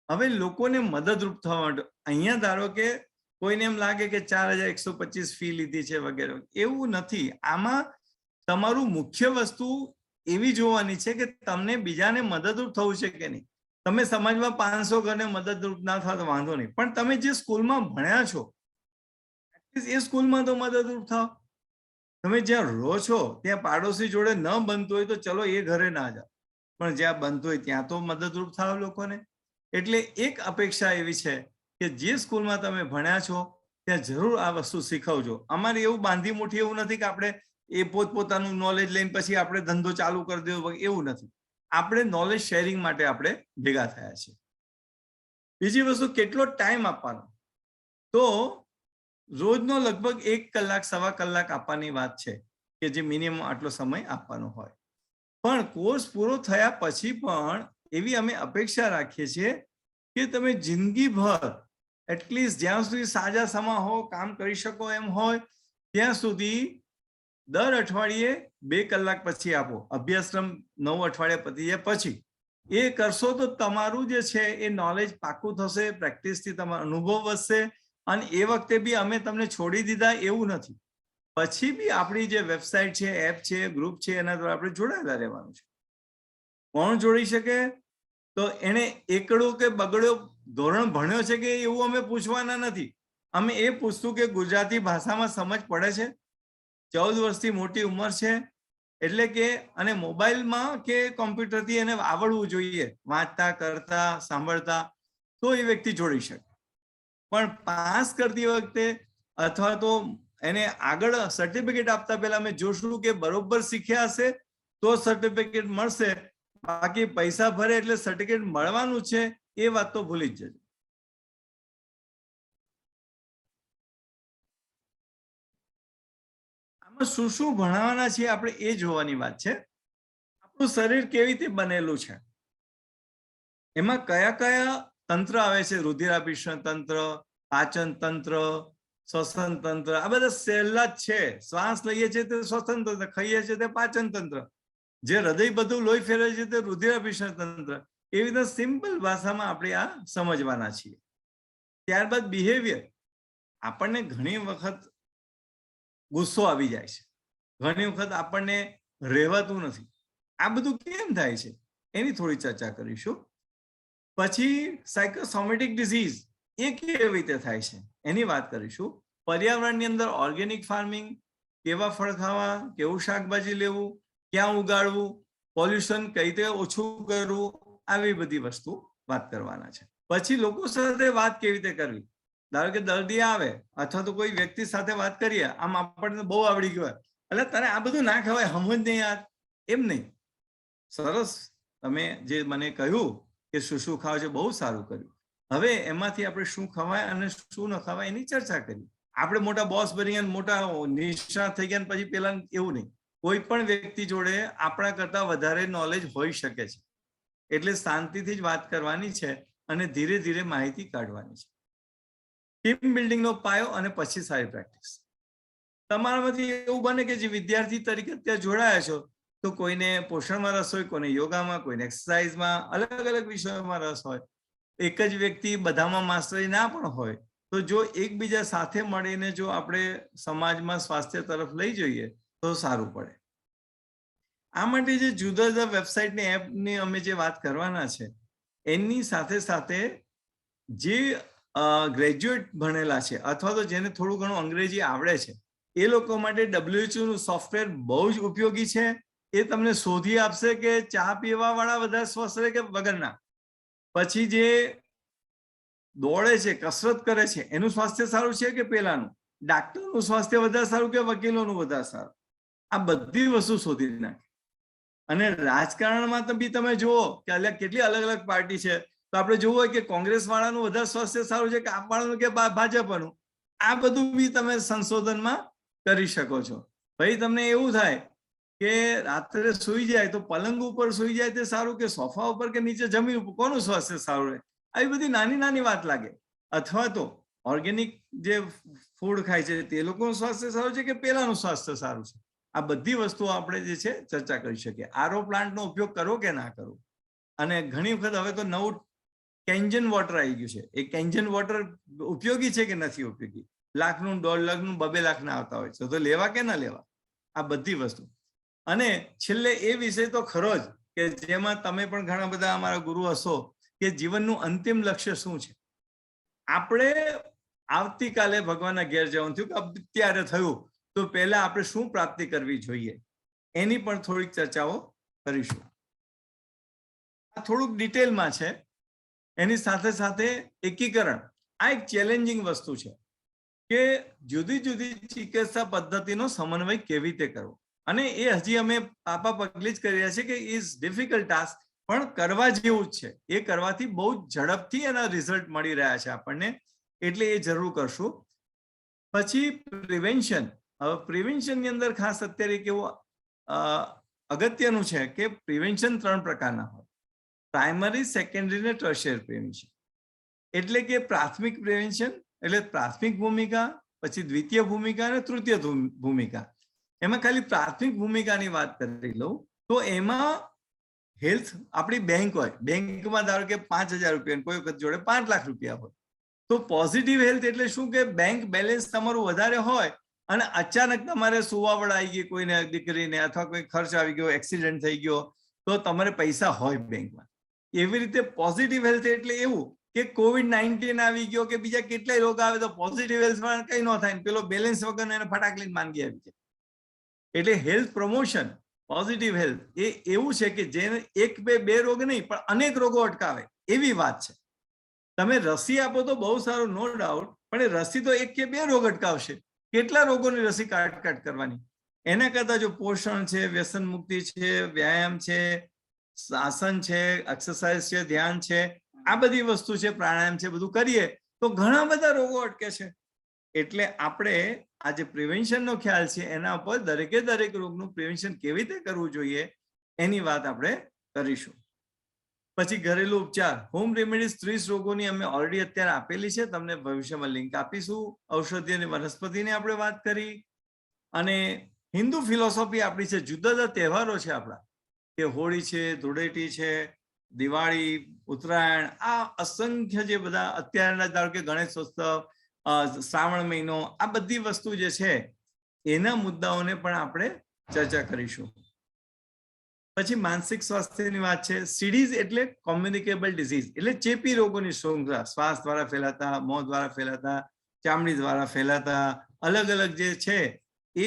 હવે લોકોને મદદરૂપ થવા માટે અહીંયા ધારો કે કોઈને એમ લાગે કે 4125 ફી લીધી છે વગેરે, એવું નથી. આમાં તમારું મુખ્ય વસ્તુ એવી જોવાની છે કે તમને બીજાને મદદરૂપ થવું છે કે નહીં. તમે સમાજમાં 500 ઘરને મદદરૂપ ના થાવ તો વાંધો નહીં, પણ તમે જે સ્કૂલમાં ભણ્યા છો એ સ્કૂલમાં તો મદદરૂપ થાવ. તમે જ્યાં રહો છો ત્યાં પાડોશી જોડે ન બનતું હોય તો ચલો એ ઘરે ના જાઓ, પણ જ્યાં બનતું હોય ત્યાં તો મદદરૂપ થાવ લોકોને. એટલે એક અપેક્ષા એવી છે કે જે સ્કૂલમાં તમે ભણ્યા છો ત્યાં જરૂર આ વસ્તુ શીખવજો. અમારે એવું બાંધી મુઠ્ઠી એવું નથી કે આપણે એ પોતપોતાનું નોલેજ લઈને પછી આપણે ધંધો ચાલુ કરી દેવો, એવું નથી. આપણે નોલેજ શેરિંગ માટે આપણે ભેગા થયા છે. બીજી વસ્તુ, કેટલો ટાઈમ આપવાનો, તો રોજનો લગભગ 1 કલાક 1.25 કલાક આપવાની વાત છે કે જે મિનિમમ આટલો સમય આપવાનો હોય. પણ કોર્સ પૂરો થયા પછી પણ એવી અમે અપેક્ષા રાખીએ છીએ કે તમે જિંદગીભર એટલીસ્ટ જ્યાં સુધી સાજા સમા હો, કામ કરી શકો એમ હોય ત્યાં સુધી દર અઠવાડિયે 2 કલાક પછી આપો. અભ્યાસક્રમ 9 અઠવાડિયા પતી જાય પછી એ કરશો તો તમારું જે છે એ નોલેજ પાકું થશે, પ્રેક્ટિસથી તમારો અનુભવ વધશે. અને એ વખતે બી અમે તમને છોડી દીધા એવું નથી. પછી બી આપણી જે વેબસાઇટ છે, એપ છે, ગ્રુપ છે, એના દ્વારા આપણે જોડાયેલા રહેવાનું છે. કોણ જોડી શકે? તો એને એકડો કે બગડો ધોરણ ભણ્યો છે કે એવું અમે પૂછવાના નથી. અમે એ પૂછતું કે ગુજરાતી ભાષામાં સમજ પડે છે, 14 વર્ષથી મોટી ઉંમર છે એટલે કે, અને મોબાઈલમાં કે કોમ્પ્યુટરથી એને આવડવું જોઈએ, વાંચતા, કરતા, સાંભળતા, તો એ વ્યક્તિ જોડી શકે. પણ પાસ કરતી વખતે અથવા તો એને આગળ સર્ટિફિકેટ આપતા પહેલા અમે જોશું કે બરોબર શીખ્યા હશે તો સર્ટિફિકેટ મળશે. બાકી પૈસા ભરે એટલે સર્ટિફિકેટ મળવાનું છે એ વાત તો ભૂલી જ જજો. આમાં શું શું ભણાવવાના છે આપણે એ જોવાની વાત છે. આપણું શરીર કેવી રીતે બનેલું છે, એમાં કયા કયા તંત્ર આવે છે, રુધિરાભિસરણ તંત્ર, પાચન તંત્ર, શ્વસન તંત્ર, આ બધા સહેલા જ છે. શ્વાસ લઈએ છીએ તે શ્વસન તંત્ર, ખાઈએ છીએ તે પાચન તંત્ર, જે હૃદય બધું લોહી ફેરવે છે તે રુધિરાભિસરણ તંત્ર. એવી રીતે સિમ્પલ ભાષામાં આપણે આ સમજવાના છીએ. ત્યારબાદ બિહેવિયર. આપણને ઘણી વખત ગુસ્સો આવી જાય છે, ઘણી વખત આપણને રહેવાતું નથી. આ બધું કેમ થાય છે એની થોડી ચર્ચા કરીશું. પછી સાયકોસોમેટિક ડિઝીઝ એ કેવી રીતે થાય છે એની વાત કરીશું. પર્યાવરણની અંદર ઓર્ગેનિક ફાર્મિંગ, કેવા ફળ ખાવા, કેવું શાકભાજી લેવું, ક્યાં ઉગાડવું, પોલ્યુશન કઈ રીતે ઓછું કરવું, આવી બધી વસ્તુ વાત કરવાના છે. પછી લોકો સાથે વાત કેવી રીતે કરવી. ધારો કે દર્દી આવે અથવા તો કોઈ વ્યક્તિ સાથે વાત કરીએ, આમ આપણને બહુ આવડી ગયું, એટલે તને આ બધું ના ખવાય, સમજ નહીં યાર, એમ નહીં. સરસ, તમે જે મને કહ્યું કે શું શું ખાવ છે, બહુ સારું કર્યું. હવે એમાંથી આપણે શું ખવાય અને શું ન ખવાય એની ચર્ચા કરી. આપણે મોટા બોસ બની ગયા, મોટા નિષ્ણાત થઈ ગયા, પછી પેલા એવું નહીં. કોઈ પણ વ્યક્તિ જોડે આપણા કરતા વધારે નોલેજ હોઈ શકે છે, એટલે શાંતિથી જ વાત કરવાની છે અને ધીરે ધીરે માહિતી કાઢવાની છે. ટીમ બિલ્ડિંગનો પાયો અને પછી સારી પ્રેક્ટિસ. તમારામાંથી એવું બને કે જે વિદ્યાર્થી તરીકે ત્યાં જોડાયા છો, તો કોઈને પોષણમાં રસ હોય, કોઈને યોગામાં, કોઈને એક્સરસાઇઝમાં, અલગ અલગ વિષયોમાં રસ હોય. એક જ વ્યક્તિ બધામાં માસ્ટરી ના પણ હોય, તો જો એકબીજા સાથે મળીને જો આપણે સમાજમાં સ્વાસ્થ્ય તરફ લઈ જઈએ તો સારું પડે. આ માટે જે જુદા જુદા વેબસાઇટની એપની અમે જે વાત કરવાના છે, એની સાથે સાથે જે ગ્રેજ્યુએટ ભણેલા છે અથવા તો જેને થોડું ઘણું અંગ્રેજી આવડે છે, એ લોકો માટે WHO નું સોફ્ટવેર બહુ જ ઉપયોગી છે. એ તમને શોધી આપશે કે ચા પીવા વાળા વધારે સ્વસ્થ રહે કે વગરના. પછી જે દોડે છે, કસરત કરે છે, એનું સ્વાસ્થ્ય સારું છે કે પેલાનું, ડાક્ટરનું સ્વાસ્થ્ય વધારે સારું કે વકીલોનું વધારે સારું, આ બધી વસ્તુ શોધી નાખે. અને રાજકારણમાં તો બી તમે જુઓ કે કેટલી અલગ અલગ પાર્ટી છે, તો આપણે જોવું હોય કે કોંગ્રેસ વાળાનું વધારે સ્વાસ્થ્ય સારું છે કે આપ વાળાનું કે ભાજપનું, આ બધું બી તમે સંશોધનમાં કરી શકો છો. ભાઈ તમને એવું થાય કે રાત્રે સુઈ જાય તો પલંગ ઉપર સુઈ જાય તે સારું કે સોફા ઉપર કે નીચે જમીન ઉપર, કોનું સ્વાસ્થ્ય સારું રહે? આવી બધી નાની નાની વાત લાગે. અથવા તો ઓર્ગેનિક જે ફૂડ ખાય છે તે લોકોનું સ્વાસ્થ્ય સારું છે કે પેલાનું સ્વાસ્થ્ય સારું છે, આ બધી વસ્તુઓ આપણે જે છે ચર્ચા કરી શકીએ. આરઓ પ્લાન્ટનો ઉપયોગ કરો કે ના કરો. અને ઘણી વખત હવે તો નવું કેન્જન વોટર આવી ગયું છે. એ કેન્જન વોટર ઉપયોગી છે કે નથી ઉપયોગી? લાખનું, 1.5 લાખનું, 2 લાખ ના આવતા હોય છે, તો લેવા કે ના લેવા, આ બધી વસ્તુ. અને છેલ્લે એ વિષય તો ખરો જ કે જેમાં તમે પણ ઘણા બધા અમારા ગુરુ હશો, કે જીવનનું અંતિમ લક્ષ્ય શું છે. આપણે આવતીકાલે ભગવાનના ઘેર જવાનું થયું કે અત્યારે થયું, તો પહેલા આપણે શું પ્રાપ્તિ કરવી જોઈએ એની પણ થોડીક ચર્ચાઓ કરીશું. આ થોડુંક ડિટેલમાં છે. એની સાથે સાથે એકીકરણ, આ એક ચેલેન્જિંગ વસ્તુ છે કે જુદી જુદી ચિકિત્સા પદ્ધતિનો સમન્વય કેવી રીતે કરવો. અને એ હજી અમે પાપા પગલી જ કરી રહ્યા છીએ કે ઇઝ ડિફિકલ્ટ ટાસ્ક, પણ કરવા જેવું જ છે. એ કરવાથી બહુ ઝડપથી એના રિઝલ્ટ મળી રહ્યા છે આપણને, એટલે એ જરૂર કરશું. પછી પ્રિવેન્શન. હવે પ્રિવેન્શનની અંદર ખાસ અત્યારે કેવું અગત્યનું છે કે પ્રિવેન્શન 3 પ્રકારના હોય: પ્રાઇમરી, સેકન્ડરી અને ટર્શિયરી પ્રિવેન્શન. એટલે કે પ્રાથમિક પ્રિવેન્શન એટલે પ્રાથમિક ભૂમિકા, પછી દ્વિતીય ભૂમિકા અને તૃતીય ભૂમિકા. એમાં ખાલી પ્રાથમિક ભૂમિકાની વાત કરી લઉં તો એમાં હેલ્થ આપણી બેંક હોય, બેંકમાં ધારો કે 5,000 રૂપિયા, કોઈ વખત જોડે 5 લાખ રૂપિયા હોય, તો પોઝિટિવ હેલ્થ એટલે શું કે બેંક બેલેન્સ તમારું વધારે હોય અને અચાનક તમારે સુવાવડ આવી ગઈ કોઈને દીકરીને, અથવા કોઈ ખર્ચ આવી ગયો, એક્સિડન્ટ થઈ ગયો, તો તમારે પૈસા હોય બેંકમાં. એવી રીતે પોઝિટિવ હેલ્થ એટલે એવું કે COVID-19 આવી ગયો કે બીજા કેટલાય રોગ આવે તો પોઝિટિવ હેલ્થ માં કઈ ન થાય, પેલો બેલેન્સ વગર એને ફટાક લઈને માંગી આવી જાય. એટલે હેલ્થ પ્રમોશન, પોઝિટિવ હેલ્થ એ એવું છે કે જેને 1-2 રોગ નહીં પણ અનેક રોગો અટકાવે એવી વાત છે. તમે રસી આપો તો બહુ સારું, નો ડાઉટ, પણ એ રસી તો 1 કે 2 રોગ અટકાવશે. કેટલા રોગોની રસી કાટ કરવાની? એના કરતા જો પોષણ છે, વ્યસન મુક્તિ છે, વ્યાયામ છે, આસન છે, એક્સરસાઇઝ છે, ધ્યાન છે, આ બધી વસ્તુ છે, પ્રાણાયામ છે, બધું કરીએ તો ઘણા બધા રોગો અટકે છે. એટલે આપણે આ જે પ્રિવેન્શનનો ખ્યાલ છે એના ઉપર દરેકે દરેક રોગનું પ્રિવેન્શન કેવી રીતે કરવું જોઈએ એની વાત આપણે કરીશું. પછી ઘરેલું ઉપચાર, હોમ રેમેડીઝ 30 રોગોની અમે ઓલરેડી અત્યારે આપેલી છે, તમને ભવિષ્યમાં લિંક આપીશું. ઔષધિ અને વનસ્પતિની આપણે વાત કરી. અને હિન્દુ ફિલોસોફી આપણી છે, જુદા જુદા તહેવારો છે આપણા, કે હોળી છે, ધૂળેટી છે, દિવાળી, ઉત્તરાયણ, આ અસંખ્ય જે બધા અત્યારના, ધારો કે ગણેશોત્સવ, શ્રાવણ મહિનો, આ બધી વસ્તુ જે છે એના મુદ્દાઓને પણ આપણે ચર્ચા કરીશું. પછી માનસિક સ્વાસ્થ્યની વાત છે. સીડીઝ એટલે કોમ્યુનિકેબલ ડિઝીઝ, એટલે ચેપી રોગોની શૃંખલા, શ્વાસ દ્વારા ફેલાતા, મોં દ્વારા ફેલાતા, ચામડી દ્વારા ફેલાતા અલગ અલગ જે છે એ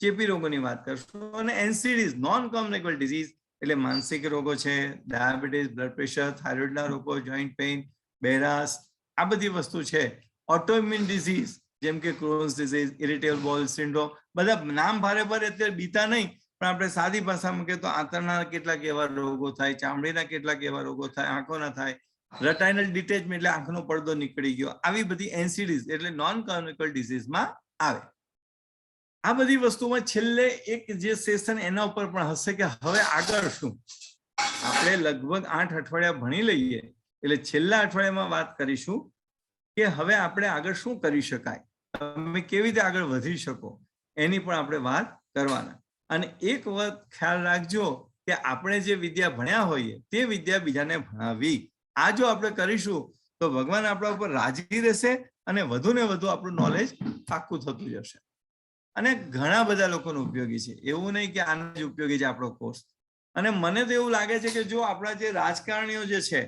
ચેપી રોગોની વાત કરશું. અને NCDs નોન કોમ્યુનિકેબલ ડિઝીઝ એટલે માનસિક રોગો છે, ડાયાબિટીસ, બ્લડ પ્રેશર, થાઇરોઇડના રોગો, જોઈન્ટ પેઇન, બેરાસ, આ બધી વસ્તુ છે. ઓટોઇમ્યુન ડિઝીઝ જેમ કે ક્રોન્સ ડિઝીઝ, ઇરિટેબલ બોલ સિન્ડ્રોમ, બધા નામ ભારે અત્યારે બીતા નહીં, પણ આપણે સાદી ભાષામાં કહીએ તો આંતરડા કેટલાક એવા રોગો થાય, ચામડીના કેટલાક એવા રોગો થાય, આંખોના થાય, રેટાઇનલ ડિટેચમેન્ટ એટલે આંખનો પડદો નીકળી ગયો, આવી બધી NCDs એટલે નોન કોમ્યુનિકેબલ ડિઝીઝમાં આવે. આ બધી વસ્તુમાં છેલ્લે એક જે સેશન એના ઉપર પણ હશે કે હવે આગળ શું. આપણે લગભગ 8 અઠવાડિયા ભણી લઈએ એટલે છેલ્લા અઠવાડિયામાં વાત કરીશું કે હવે આપણે આગળ શું કરી શકાય, તમે કેવી રીતે આગળ વધી શકો એની પણ આપણે વાત કરવાના. અને એક વાત ખ્યાલ રાખજો કે આપણે જે વિદ્યા ભણ્યા હોઈએ તે વિદ્યા બીજાને ભણાવવી. આ જો આપણે કરીશું તો ભગવાન આપણા ઉપર રાજી રહેશે અને વધુ ને વધુ આપણું નોલેજ પાક્કું થતું જશે. અને ઘણા બધા લોકોને ઉપયોગી છે, એવું નહીં કે આને જ ઉપયોગી છે આપણો કોર્સ. અને મને તો એવું લાગે છે કે જો આપણા જે રાજકારણીઓ જે છે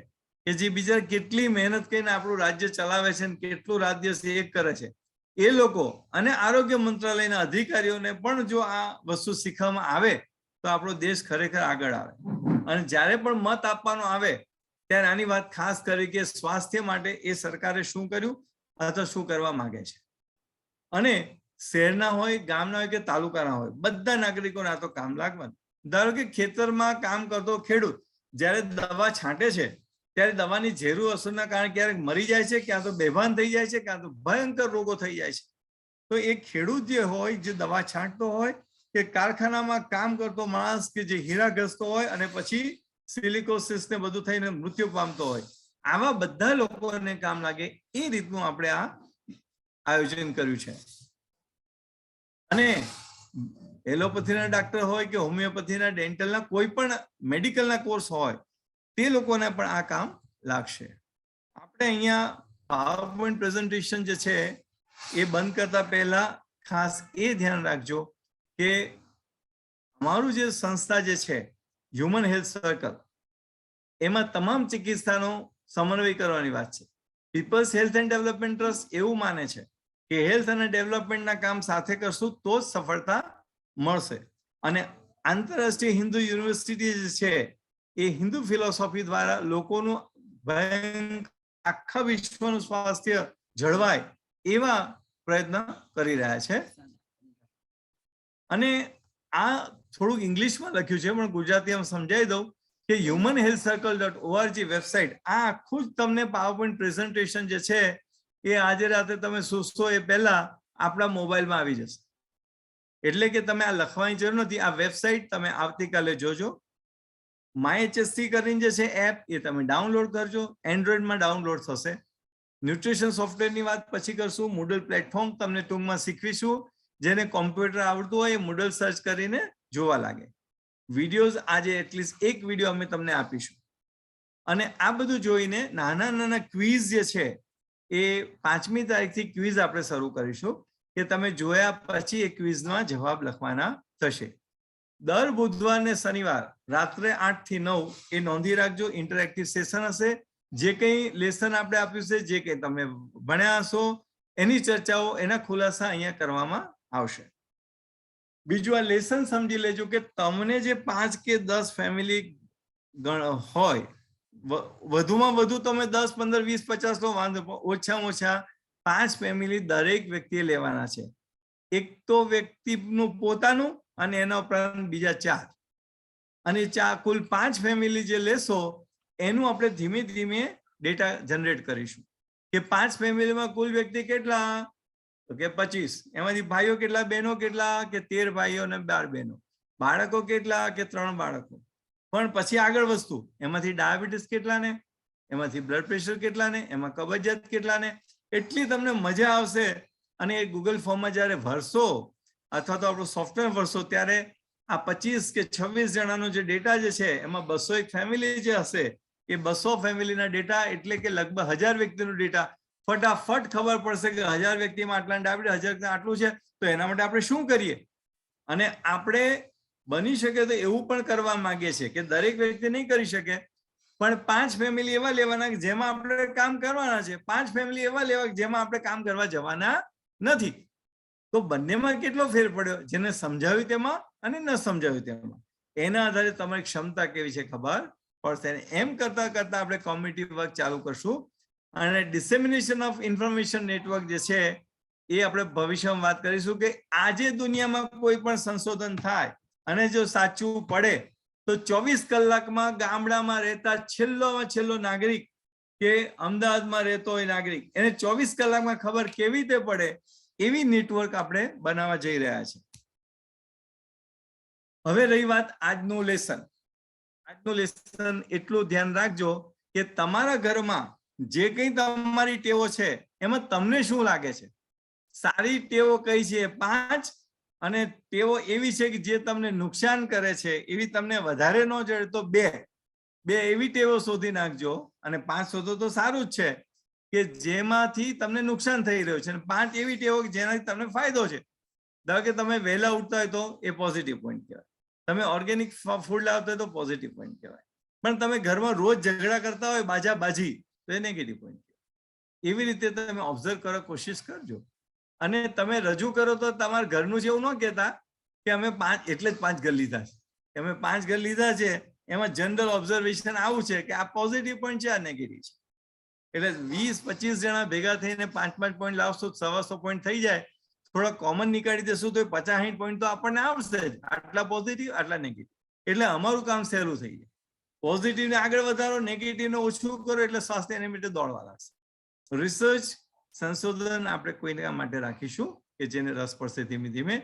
કે જે બીજા કેટલી મહેનત કરીને આપણું રાજ્ય ચલાવે છે, કેટલું રાત દિવસ એક કરે છે, એ લોકો અને આરોગ્ય મંત્રાલયના અધિકારીઓને પણ જો આ વસ્તુ શીખવામાં આવે તો આપણો દેશ ખરેખર આગળ આવે. અને જ્યારે પણ મત આપવાનો આવે ત્યારે આની વાત ખાસ કરી કે સ્વાસ્થ્ય માટે એ સરકારે શું કર્યું અથવા શું કરવા માંગે છે. અને શહેરના હોય, ગામના હોય કે તાલુકાના હોય, બધા નાગરિકોને આ તો કામ લાગવાનું. ધારો કે ખેતરમાં કામ કરતો ખેડૂત જ્યારે દવા છાંટે છે ત્યારે દવાની ઝેરું અસરના કારણે ક્યારેક મરી જાય છે, ક્યાં તો બેભાન થઈ જાય છે, ક્યાં તો ભયંકર રોગો થઈ જાય છે. તો એ ખેડૂત જે હોય, જે દવા છાંટતો હોય, કે કારખાનામાં કામ કરતો માણસ કે જે હીરા ઘસતો હોય અને પછી સિલિકોસિસ ને બધું થઈને મૃત્યુ પામતો હોય, આવા બધા લોકોને કામ લાગે એ રીતનું આપણે આ આયોજન કર્યું છે. અને એલોપેથીના ડાક્ટર હોય કે હોમિયોપેથીના, ડેન્ટલના, કોઈ પણ મેડિકલના કોર્સ હોય તે લોકોને પણ આ કામ લાગશે. આપણે અહીંયા પાવરપોઈન્ટ પ્રેઝન્ટેશન જે છે એ બંધ કરતા પહેલા ખાસ એ ધ્યાન રાખજો કે અમારું જે સંસ્થા જે છે હ્યુમન હેલ્થ સર્કલ, એમાં તમામ ચિકિત્સાનો સમન્વય કરવાની વાત છે. Peoples health and development trust એવું માને છે કે હેલ્થ અને ડેવલપમેન્ટના કામ સાથે કરશું તો જ સફળતા મળશે. અને આંતરરાષ્ટ્રીય હિન્દુ યુનિવર્સિટી જે છે એ હિન્દુ ફિલોસોફી દ્વારા લોકોનું આખા વિશ્વનું સ્વાસ્થ્ય જળવાય એવા પ્રયત્ન કરી રહ્યા છે. અને આ થોડુંક ઇંગ્લિશમાં લખ્યું છે પણ ગુજરાતીમાં સમજાવી દઉં કે humanhealthcircle.org વેબસાઇટ, આ આખું જ તમને પાવરપોઈન્ટ પ્રેઝન્ટેશન જે છે એ આજે રાતે તમે સૂચશો એ પહેલા આપણા મોબાઈલમાં આવી જશે. એટલે કે તમે આ લખવાની જરૂર નથી, આ વેબસાઇટ તમે આવતીકાલે જોજો. MyHSC કરીને જે છે એપ એ તમે ડાઉનલોડ કરજો, એન્ડ્રોઈડમાં ડાઉનલોડ થશે. ન્યુટ્રિશન સોફ્ટવેરની વાત પછી કરશું. મૂડલ પ્લેટફોર્મ તમને ટૂંકમાં શીખવીશું. જેને કોમ્પ્યુટર આવડતું હોય એ મૂડલ સર્ચ કરીને જોવા લાગે. વિડીયોઝ આજે એટલીસ્ટ એક વિડીયો અમે તમને આપીશું. અને આ બધું જોઈને નાના નાના ક્વિઝ જે છે એ 5મી તારીખથી ક્વિઝ આપણે શરૂ કરીશું કે તમે જોયા પછી એ ક્વિઝમાં જવાબ લખવાના થશે. દર બુધવાર ને શનિવાર રાત્રે 8 થી 9 એ નોંધી રાખજો. ઇન્ટરેક્ટિવ સેશન હશે. જે કંઈ લેસન આપણે આપ્યું છે, જે કંઈ તમે ભણ્યા હશો એની ચર્ચાઓ, એના ખુલાસા અહીંયા કરવામાં આવશે. બીજું આ લેસન સમજી લેજો કે તમને જે 5 કે 10 ફેમિલી હોય, વધુમાં વધુ તમે 10, 15, 20, 50 નો વાંધો, ઓછામાં ઓછા 5 ફેમિલી દરેક વ્યક્તિએ લેવાના છે. એક તો વ્યક્તિનું પોતાનું અને એના ઉપરાંત બીજા 4, અને કુલ 5 ફેમિલી જે લેશો એનું આપણે ધીમે ધીમે ડેટા જનરેટ કરીશું કે 5 ફેમિલીમાં કુલ વ્યક્તિ કેટલા, તો કે 25. એમાંથી ભાઈઓ કેટલા, બહેનો કેટલા, કે 13 ભાઈઓ અને 12 બહેનો. બાળકો કેટલા, કે 3 બાળકો. પણ પછી આગળ વસ્તુ, એમાંથી ડાયાબિટીસ કેટલાને, એમાંથી બ્લડ પ્રેશર કેટલાને, એમાં કબજિયાત કેટલાને. એટલી તમને મજા આવશે. અને એ ગૂગલ ફોર્મમાં જ્યારે ભરશો અથવા તો આપણું સોફ્ટવેર ભરશો ત્યારે આ 25 કે 26 જણાનો જે ડેટા જે છે એમાં 201 ફેમિલી જે હશે એ 200 ફેમિલીના ડેટા, એટલે કે લગભગ 1000 વ્યક્તિનો ડેટા ફટાફટ ખબર પડશે કે 1000 વ્યક્તિમાં આટલા ડાયાબિટીસ, 1000 આટલું છે, તો એના માટે આપણે શું કરીએ. અને આપણે બની શકે તો એવું પણ કરવા માંગીએ છીએ કે દરેક વ્યક્તિ નહીં કરી શકે પણ 5 ફેમિલી એવા લેવાના જેમાં આપણે કામ કરવાના છે, 5 ફેમિલી એવા લેવા જેમાં આપણે કામ કરવા જવાના નથી. તો બંનેમાં કેટલો ફેર પડ્યો, જેને સમજાવ્યું તેમાં અને ન સમજાવ્યું તેમાં. એના આધારે તમારી ક્ષમતા કેવી છે ખબર પડશે. એમ કરતા કરતા આપણે કોમ્યુનિટી વર્ક ચાલુ કરશું અને ડિસેમિનેશન ઓફ ઇન્ફોર્મેશન નેટવર્ક જે છે એ આપણે ભવિષ્યમાં વાત કરીશું કે આજે દુનિયામાં કોઈ પણ સંશોધન થાય અને જો સાચું પડે તો 24 કલાકમાં ગામડામાં રહેતા છેલ્લો નાગરિક કે અમદાવાદમાં રહેતો હોય નાગરિક એને 24 કલાકમાં ખબર કેવી રીતે પડે એવી નેટવર્ક આપણે બનાવવા જઈ રહ્યા છે. હવે રહી વાત આજનું લેસન. આજનું લેસન એટલું ધ્યાન રાખજો કે તમારા ઘરમાં જે કંઈ તમારી ટેવો છે એમાં તમને શું લાગે છે. સારી ટેવો કઈ છે 5 અને ટેવો એવી છે કે જે તમને નુકસાન કરે છે એવી તમને વધારે ન જડે તો 2 એવી ટેવો શોધી નાખજો અને 5 શોધો તો સારું જ છે કે જેમાંથી તમને નુકસાન થઈ રહ્યું છે અને 5 એવી ટેવો જેનાથી તમને ફાયદો છે. ધારો કે તમે વહેલા ઉઠતા હોય તો એ પોઝિટિવ પોઈન્ટ કહેવાય, તમે ઓર્ગેનિક ફૂડ લાવતા હોય તો પોઝિટિવ પોઈન્ટ કહેવાય, પણ તમે ઘરમાં રોજ ઝઘડા કરતા હોય બાજી તો એ નેગેટિવ પોઈન્ટ કહેવાય. એવી રીતે તમે ઓબ્ઝર્વ કરો, કોશિશ કરજો અને તમે રજૂ કરો તો તમારા ઘરનું જેવું ન કહેતા કે અમે 5 એટલે જ 5 ઘર લીધા છે, અમે 5 ઘર લીધા છે એમાં જનરલ ઓબ્ઝર્વેશન આવું છે કે આ પોઝિટિવ પોઈન્ટ છે, આ નેગેટિવ છે. એટલે 20-25 જણા ભેગા થઈને 5 પોઈન્ટ લાવશો 100 પોઈન્ટ થઈ જાય. થોડા કોમન નીકાળી દેશું તો 50-60 પોઈન્ટ તો આપણને આવશે જ, આટલા પોઝિટિવ આટલા નેગેટિવ. એટલે અમારું કામ સહેલું થઈ જાય. પોઝિટિવને આગળ વધારો, નેગેટિવને ઓછું કરો એટલે સ્વાસ્થ્ય એની માટે દોડવા લાગશે. રિસર્ચ સંશોધન આપણે કોઈના માટે રાખીશું કે જેને રસ પડશે ધીમે ધીમે.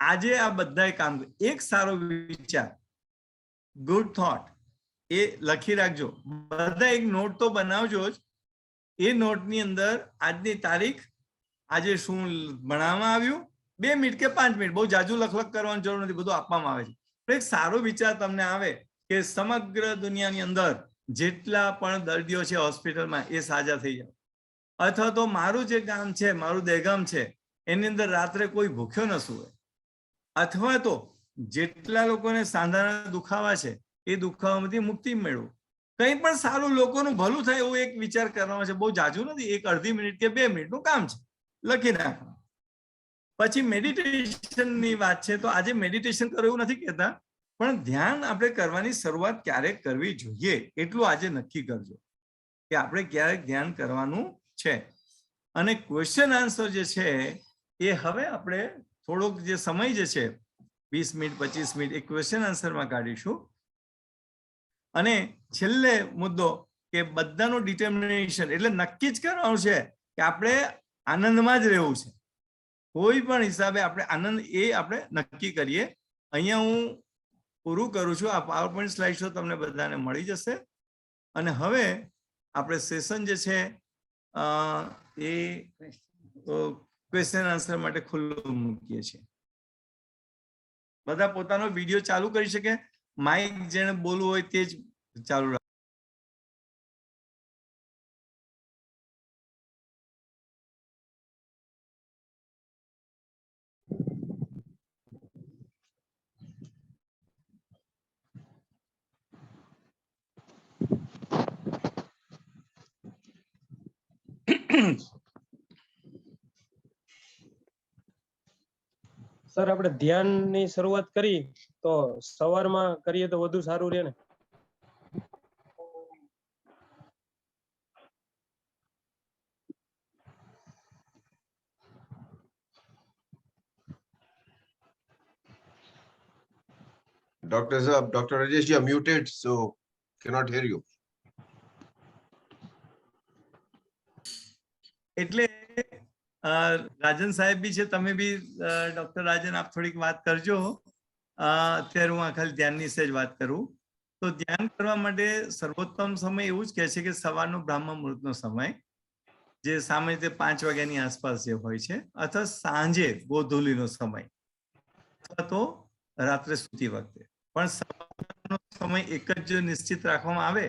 આજે આ બધાએ કામ, એક સારો વિચાર, ગુડ થોટ એ લખી રાખજો. બધા એક નોટ તો બનાવજો જ. એ નોટની અંદર આજની તારીખ, આજે શું ભણાવવામાં આવ્યું, 2 મિનિટ કે 5 મિનિટ, બહુ જાજુ લખલખ કરવાની જરૂર નથી, બધું આપવામાં આવે છે. પણ એક સારો વિચાર તમને આવે કે સમગ્ર દુનિયાની અંદર જેટલા પણ દર્દીઓ છે હોસ્પિટલમાં એ સાજા થઈ જાય, અથવા તો મારું જે ગામ છે, મારું દહેગામ છે એની અંદર રાત્રે કોઈ ભૂખ્યો ન સૂવે, અથવા તો જેટલા લોકોને સાંધાના દુખાવા છે એ દુખાવામાંથી મુક્તિ મેળવું. કંઈ પણ સારું લોકોનું ભલું થાય એવું એક વિચાર કરવાનો છે. બહુ જાજુ નથી, એક અડધી મિનિટ કે 2 મિનિટનું કામ છે, લખી નાખવાનું. પછી મેડિટેશનની વાત છે તો આજે મેડિટેશન કરો એવું નથી કહેતા, પણ ધ્યાન આપણે કરવાની શરૂઆત ક્યારેક કરવી જોઈએ એટલું આજે નક્કી કરજો કે આપણે ક્યારેક ધ્યાન કરવાનું છે. અને ક્વેશ્ચન આન્સર જે છે એ હવે આપણે થોડોક જે સમય જે છે 20 મિનિટ 25 મિનિટ એ ક્વેશ્ચન આન્સરમાં કાઢીશું. અને છેલ્લે મુદ્દો કે બધાનું ડિટર્મિનેશન, એટલે નક્કી જ કરવાનું છે કે આપણે આનંદમાં જ રહેવું છે. કોઈ પણ હિસાબે આપણે આનંદ એ આપણે નક્કી કરીએ. અહીંયા હું પૂરું કરું છું. આ પાવર પોઈન્ટ સ્લાઇડ શો તમને બધાને મળી જશે. અને હવે આપણે સેશન જે છે એ ક્વેશ્ચન આન્સર માટે ખુલ્લું મૂકીએ છીએ. બધા પોતાનો વિડીયો ચાલુ કરી શકે, માઇક જેને બોલવું હોય તે જ ચાલુ રાખે. સર આપણે ધ્યાનની શરૂઆત કરી તો સવારમાં કરીએ તો વધુ સારું રહે ને? Dr. Rajesh, you are muted, so cannot hear you. એટલે રાજન સાહેબ બી છે, તમે બી ડોક્ટર રાજન આપ થોડીક વાત કરજો. અત્યારે હું આ ખાલી ધ્યાનની સહેજ વાત કરું તો ધ્યાન કરવા માટે સર્વોત્તમ સમય એવું જ કહે છે કે સવારનો બ્રાહ્મ મુહૂર્તનો સમય, જે સામાન્ય રીતે 5 વાગ્યાની આસપાસ જે હોય છે, અથવા સાંજે ગોધૂલીનો સમય, અથવા તો રાત્રે સૂતી વખતે. પણ સવારનો સમય એક જ નિશ્ચિત રાખવામાં આવે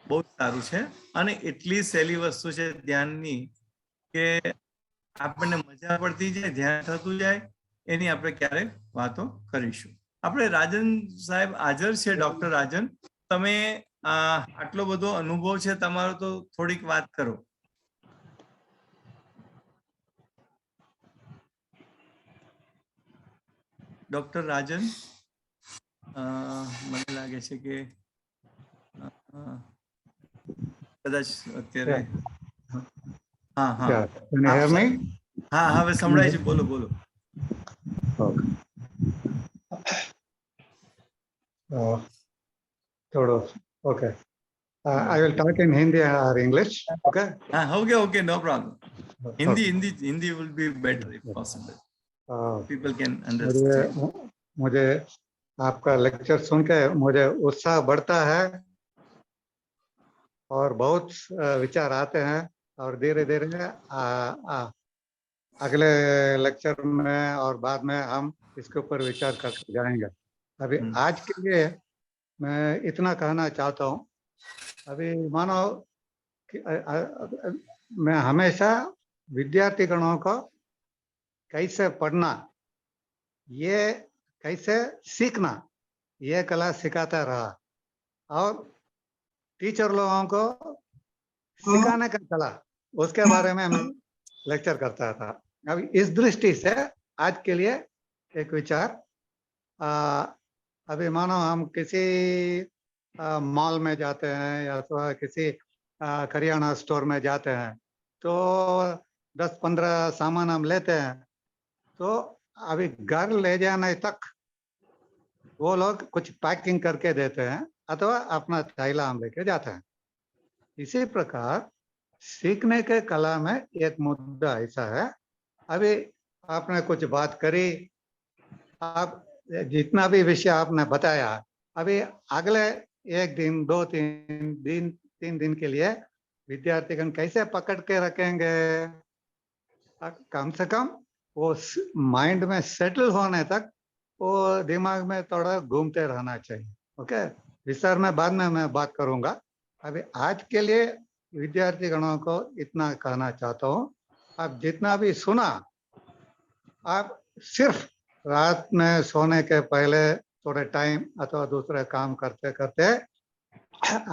બહુ સારું છે. અને એટલી સહેલી વસ્તુ છે ધ્યાનની કે આપણને મજા પડતી જાય, ધ્યાન થતું જાય. એની આપણે ક્યારેક વાતો કરીશું. આપણે રાજન સાહેબ હાજર છે, ડોક્ટર રાજન, તમે આટલો બધો અનુભવ છે તમારો, તો થોડીક વાત કરો. ડોક્ટર રાજન, મને લાગે છે કે કદાચ અત્યારે હા હા Yeah. Can you hear me? હા હવે સંભળાય છે, બોલો બોલો. Okay. Thodo. Okay. I will talk in Hindi or English. Okay. હા okay okay, no problem. Okay. Hindi will be better if possible. Uh, People can मुझे understand. मुझे आपका लेक्चर सुन के मुझे उत्साह बढ़ता है और बहुत विचार आते हैं और धीरे धीरे अगले लेक्चर में और बाद में हम इसके ऊपर विचार करते जाएंगे. अभी आज के लिए मैं इतना कहना चाहता हूँ. अभी मानो कि मैं हमेशा विद्यार्थी गणों को कैसे पढ़ना, ये कैसे सीखना, ये कला सिखाता रहा और टीचर लोगों को सिखाने का कला, उसके बारे में मैं लेक्चर करता था. अभी इस दृष्टि से आज के लिए एक विचार, अभी मानो हम किसी मॉल में जाते हैं या तो किसी करियाना स्टोर में जाते हैं तो 10-15 सामान हम लेते हैं, तो अभी घर ले जाने तक वो लोग कुछ पैकिंग करके देते हैं अथवा अपना थैला हम लेके जाते हैं. इसी प्रकार सीखने के कला में एक मुद्दा ऐसा है. अभी आपने कुछ बात करी, आप जितना भी विषय आपने बताया, अभी अगले 1 दिन 2-3 दिन के लिए विद्यार्थीगण कैसे पकड़ के रखेंगे? कम से कम वो माइंड में सेटल होने तक वो दिमाग में थोड़ा घूमते रहना चाहिए. ओके, विस्तार में बाद में मैं बात करूंगा. अभी आज के लिए विद्यार्थी गणों को इतना कहना चाहता हूँ, आप जितना भी सुना, आप सिर्फ रात में सोने के पहले थोड़े टाइम अथवा दूसरे काम करते करते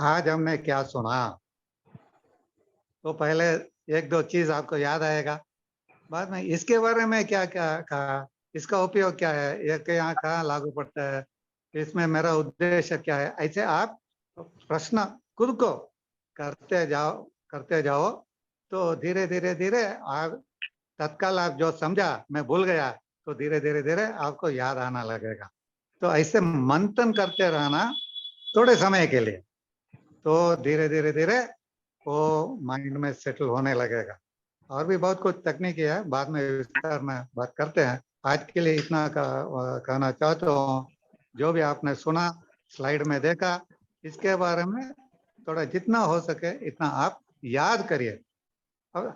आज हमने क्या सुना, तो पहले 1-2 चीज आपको याद आएगा. बाद में इसके बारे में क्या क्या कहा, इसका उपयोग क्या है, ये यहाँ कहाँ लागू पड़ता है, इसमें मेरा उद्देश्य क्या है, ऐसे आप प्रश्न खुद को करते जाओ तो धीरे धीरे धीरे आप तत्काल आप जो समझा मैं भूल गया तो धीरे धीरे धीरे आपको याद आना लगेगा. तो ऐसे मंथन करते रहना थोड़े समय के लिए, तो धीरे धीरे धीरे वो माइंड में सेटल होने लगेगा. और भी बहुत कुछ तकनीक है, बाद में विस्तार में बात करते हैं. आज के लिए इतना कहना चाहता हूँ. जो भी आपने सुना, स्लाइड में देखा, इसके बारे में थोड़ा जितना हो सके इतना आप याद करिए. अब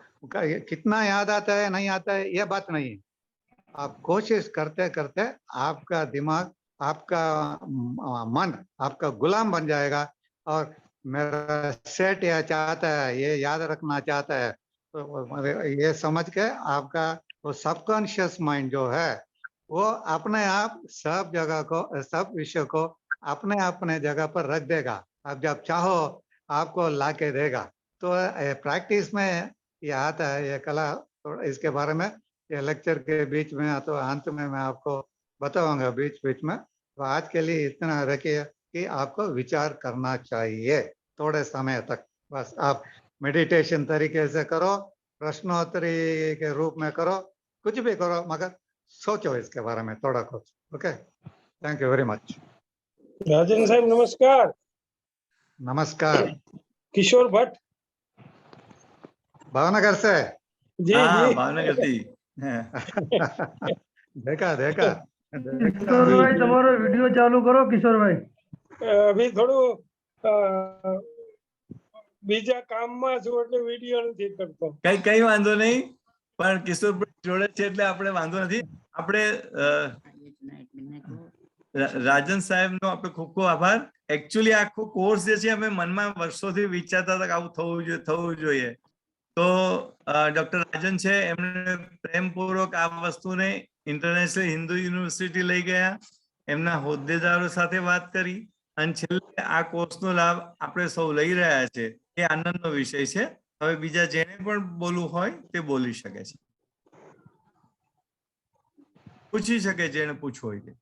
कितना याद आता है नहीं आता है ये बात नहीं है, आप कोशिश करते करते आपका दिमाग, आपका मन आपका गुलाम बन जाएगा और मेरा सेट यह चाहता है, ये याद रखना चाहता है, तो ये समझ के आपका वो सबकॉन्शियस माइंड जो है वो अपने आप सब जगह को, सब विषय को अपने अपने जगह पर रख देगा. आप जब चाहो आपको ला के देगा. तो प्रैक्टिस में ये आता है, ये कला. तो इसके बारे में ये लेक्चर के बीच में तो अंत में मैं आपको बताऊंगा बीच बीच में. तो आज के लिए इतना रखिए कि आपको विचार करना चाहिए थोड़े समय तक. बस आप मेडिटेशन तरीके से करो, प्रश्नोत्तरी के रूप में करो, कुछ भी करो, मगर सोचो इसके बारे में थोड़ा कुछ. Okay, thank you very much. Rajan સાહેબ નમસ્કાર. नमस्कार. કિશોર ભટ્ટ. भावनगर से. જી જી. ભાવનગર થી. देखा देखा. કિશોરભાઈ તમારો વિડિયો ચાલુ કરો. કિશોરભાઈ અભી થોડું બીજા કામમાં છું એટલે વિડિયો નથી કરતો. કઈ વાંધો નહીં, પણ કિશોરભાઈ જોડે છે એટલે આપણે વાંધો નથી. આપણે રાજન સાહેબ નો આપણે ખૂબ ખૂબ આભાર. એકચ્યુઅલી આખો કોર્સ જે છે અમે મનમાં વર્ષોથી વિચારતા હતા કે આવું થવું જોઈએ. તો ડોક્ટર રાજન છે એમણે પ્રેમપૂર્વક આ વસ્તુને ઇન્ટરનેશનલ હિન્દુ યુનિવર્સિટી લઈ ગયા, એમના હોદ્દેદારો સાથે વાત કરી અને છેલ્લે આ કોર્સનો લાભ આપણે સૌ લઈ રહ્યા છે એ આનંદનો વિષય છે. હવે બીજા જેને પણ બોલવું હોય તે બોલી શકે છે, પૂછી શકે જેને પૂછવું હોય તે.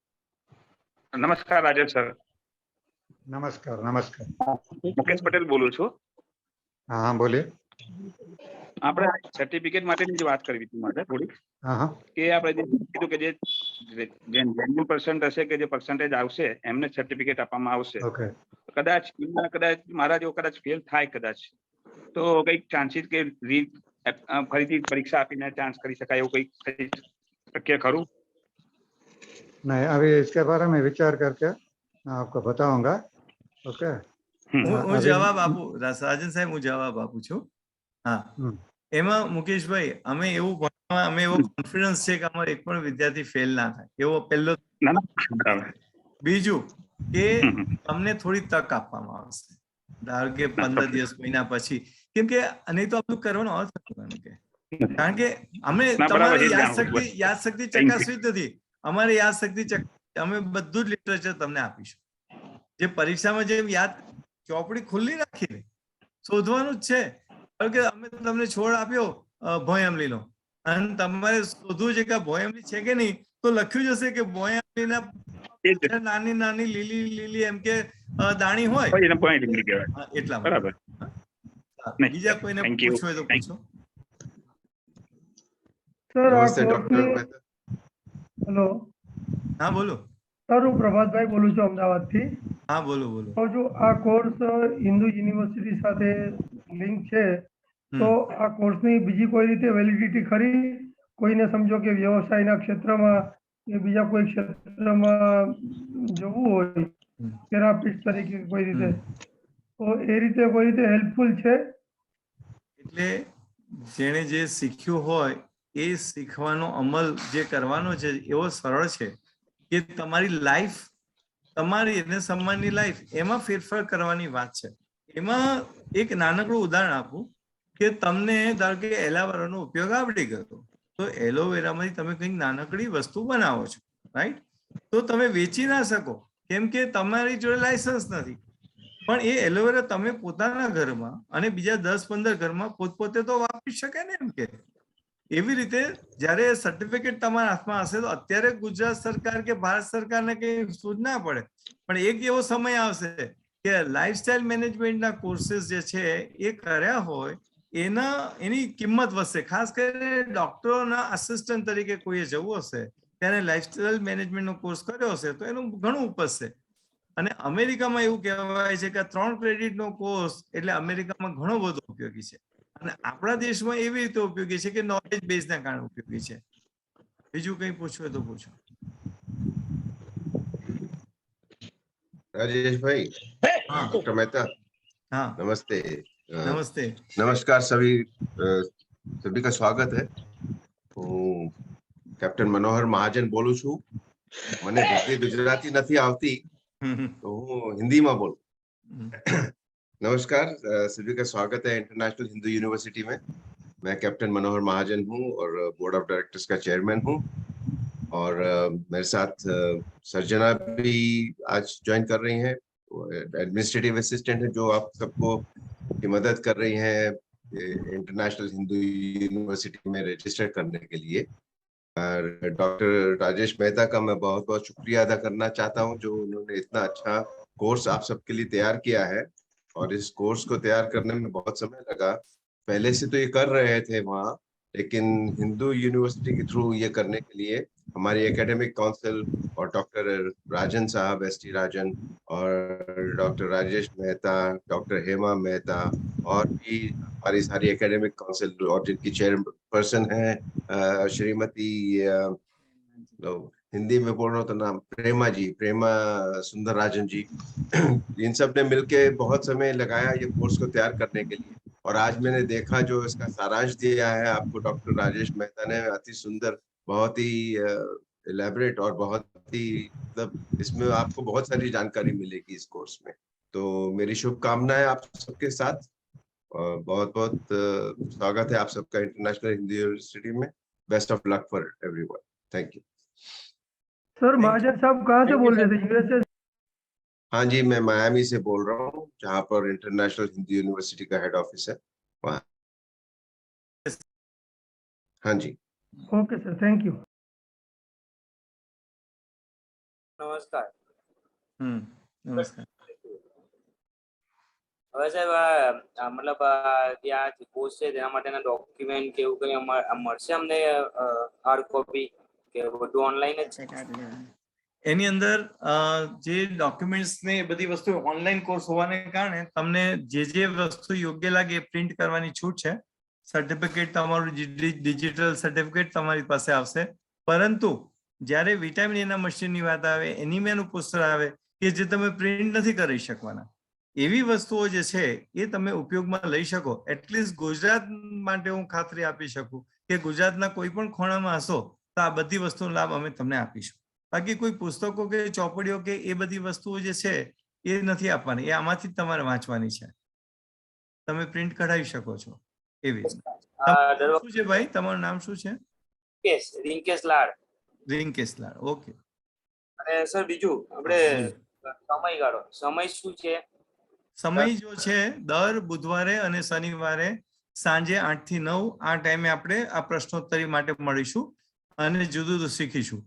નમસ્કાર રાજેશ સર, नमस्कार नमस्कार। મુકેશ પટેલ બોલું છું. हाँ हाँ बोलिए। આપણે સર્ટિફિકેટ માટેની જે વાત કરવી હતી મારે થોડી, हाँ हाँ કે આપણે જે કીધું કે જે જેન્યુઅલ પર્સન્ટ હશે કે જે પર્સન્ટેજ આવશે એમને સર્ટિફિકેટ આપવામાં આવશે. ओके। કદાચ મારા જેવો કદાચ ફેલ થાય કદાચ, તો કઈક ચાન્સીસ કે ફરીથી પરીક્ષા આપીને ચાન્સ કરી શકાય એવું કઈક શક્ય ખરું? नहीं अभी इसके बारे में विचार करके मैं आपको बताऊंगा। ओके। હું જવાબ આપું રાજન સાહેબ, હું જવાબ આપું છું. હા, એમાં મુકેશભાઈ અમે એવું ભણવા અમે એવો કોન્ફિડન્સ છે કે અમારો એક પણ વિદ્યાર્થી ફેલ ના થાય એવો પહેલો. બીજું કે તમને થોડી તક આપવામાં આવશે, ધારો કે 15 દિવસ મહિના પછી, કેમ કે નહીં તો આપણું કરવાનો અર્થ નથી, કે કારણ કે અમે તમારી યાદશક્તિ ચકાસવી જ નથી. અમારી યાદશક્તિ અમે બધું જ લિટરેચર તમને આપીશું. જે પરીક્ષામાં જેમ યાદ ચોપડી ખુલ્લી રાખીને શોધવાનું જ છે. કારણ કે અમે તમને છોડ આપ્યો ભોયમલીનો અને તમારે શોધવું છે કે ભોયમલી છે કે નહીં, તો લખ્યું જ હશે કે ભોયમલીના નાની નાની લીલી લીલી એમ કે દાણી હોય એટલા બરાબર. બીજા કોઈને પૂછવું હોય તો પૂછો. સર આ નમસ્તે ડોક્ટર કોર્સની મહેતા. હેલો હા બોલો. સર હું પ્રભાતભાઈ બોલું છું અમદાવાદથી. હા બોલો બોલો. તો જો આ કોર્સ હિન્દુ યુનિવર્સિટી સાથે લિંક છે તો આ કોર્સની બીજી કોઈ રીતે વેલિડિટી ખરી? કોઈને સમજો કે વ્યવસાયના ક્ષેત્રમાં કે બીજા કોઈ ક્ષેત્રમાં જવું હોય થેરાપિસ્ટ તરીકે કોઈ રીતે, તો એ રીતે કોઈ રીતે હેલ્પફુલ છે? એટલે જેણે જે શીખ્યું હોય એ શીખવાનો અમલ જે કરવાનો છે એવો સરળ છે કે તમારી લાઈફ, તમારી એને સન્માનની લાઈફ એમાં ફેરફાર કરવાની વાત છે. એમાં એક નાનકડું ઉદાહરણ આપું કે તમને ધારો કે એલોવેરાનો ઉપયોગ આવડી ગયો, તો એલોવેરામાંથી તમે કંઈક નાનકડી વસ્તુ બનાવો છો, રાઈટ? તો તમે વેચી ના શકો કેમ કે તમારી જોડે લાયસન્સ નથી. પણ એ એલોવેરા તમે પોતાના ઘરમાં અને બીજા 10-15 ઘરમાં પોતપોતે તો વાપરી શકે ને. એમ કે એવી રીતે જ્યારે સર્ટિફિકેટ તમારા હાથમાં હશે તો અત્યારે ગુજરાત સરકાર કે ભારત સરકારને કઈ સૂઝ ના પડે, પણ એક એવો સમય આવશે કે લાઇફસ્ટાઇલ મેનેજમેન્ટના કોર્सेस જે છે એ કર્યા હોય એની કિંમત વધશે. ખાસ કરીને ડોક્ટરોના આસિસ્ટન્ટ તરીકે કોઈએ જવું હશે ત્યારે લાઇફસ્ટાઇલ મેનેજમેન્ટનો કોર્સ કર્યો હશે તો એનું ઘણું ઉપજશે. અને અમેરિકામાં એવું કહેવાય છે કે 3 ક્રેડિટનો કોર્સ એટલે અમેરિકામાં ઘણો બધો ઉપયોગી છે અને આપણા દેશમાં એવી રીતે ઉપયોગી છે કે નોલેજ બેઝના કારણે ઉપયોગી છે. બીજું કંઈ પૂછવું તો પૂછો. राजेश भाई, डॉक्टर मेहता, हाँ नमस्ते। नमस्ते। नमस्कार सभी का स्वागत है। હું કેપ્ટન મનોહર મહાજન બોલું છું. મને બધી ગુજરાતી નથી આવતી तो હું હિન્દીમાં બોલું. नमस्कार, सभी का स्वागत है इंटरनेशनल हिंदू यूनिवर्सिटी में। मैं कैप्टन मनोहर महाजन हूँ और बोर्ड ऑफ डायरेक्टर्स का चेयरमैन हूँ और मेरे साथ सर्जना भी आज ज्वाइन कर रही हैं, एडमिनिस्ट्रेटिव असिस्टेंट है जो आप सबको की मदद कर रही हैं इंटरनेशनल हिंदू यूनिवर्सिटी में रजिस्टर करने के लिए। डॉक्टर राजेश मेहता का मैं बहुत बहुत शुक्रिया अदा करना चाहता हूं जो उन्होंने इतना अच्छा कोर्स आप सबके लिए तैयार किया है। और इस कोर्स को तैयार करने में बहुत समय लगा। पहले से तो ये कर रहे थे वहाँ, लेकिन हिंदू यूनिवर्सिटी के थ्रू ये करने के लिए हमारी एकेडमिक काउंसिल और डॉक्टर राजन साहब, एस.टी. राजन और डॉक्टर राजेश मेहता, डॉक्टर हेमा मेहता और भी हमारी सारी एकेडमिक काउंसिल और जिनकी चेयरपर्सन है श्रीमती हिंदी में बोल रहा हूँ तो नाम प्रेमा सुंदरराजन जी, इन सब ने मिलके बहुत समय लगाया ये कोर्स को तैयार करने के लिए। और आज मैंने देखा जो इसका सारांश दिया है आपको डॉक्टर राजेश मेहता ने, अति सुंदर, बहुत ही इलेबोरेट और बहुत ही मतलब इसमें आपको बहुत सारी जानकारी मिलेगी इस कोर्स में। तो मेरी शुभकामनाएं आप सबके साथ और बहुत बहुत स्वागत है आप सबका इंटरनेशनल हिंदी यूनिवर्सिटी में। Best of luck for everyone. Thank you. Sir Mahajan साहब कहाँ से बोल रहे थे? यूएसए? हाँ जी, मैं मायामी से बोल रहा हूँ, जहाँ पर इंटरनेशनल हिंदी यूनिवर्सिटी का हेड ऑफिस है वहाँ। हाँ जी। Okay sir, thank you. નમસ્કાર. નમસ્કાર. હવે સાહેબ મતલબ ત્યાં જે કોર્સ છે તેના માટેના ડોક્યુમેન્ટ કે એવું કંઈ મળશે અમને હાર્ડ કોપી કે બધું ઓનલાઈન જ છે? એની અંદર જે ડોક્યુમેન્ટ્સ ને એ બધી વસ્તુ ઓનલાઈન કોર્સ હોવાને કારણે તમને જે વસ્તુ યોગ્ય લાગે એ પ્રિન્ટ કરવાની છૂટ છે. સર્ટિફિકેટ તમારું ડિજિટલ સર્ટિફિકેટ તમારી પાસે આવશે, પરંતુ જ્યારે વિટામિન એના મશીનની વાત આવે, એનિમિયાનું પોસ્ટર આવે કે જે તમે પ્રિન્ટ નથી કરી શકવાના, એવી વસ્તુઓ જે છે એ તમે ઉપયોગમાં લઈ શકો. એટલીસ્ટ ગુજરાત માટે હું ખાતરી આપી શકું કે ગુજરાતના કોઈ પણ ખૂણામાં હશો તો આ બધી વસ્તુનો લાભ અમે તમને આપીશું. બાકી કોઈ પુસ્તકો કે ચોપડીઓ કે એ બધી વસ્તુઓ જે છે એ નથી આપવાની, એ આમાંથી જ તમારે વાંચવાની છે. તમે પ્રિન્ટ કઢાવી શકો છો એવી રીતે. શું છે ભાઈ, તમારું નામ શું છે? રિંકેશ લાડ. રિંકેશ લાડ, ઓકે. અને સર બીજું આપણે સમયગાળો, સમય શું છે? સમય જો છે દર બુધવારે અને શનિવારે સાંજે 8 થી 9 આ ટાઈમે આપણે આ પ્રશ્નોત્તરી માટે મળીશું અને જુદું જુદું શીખીશું.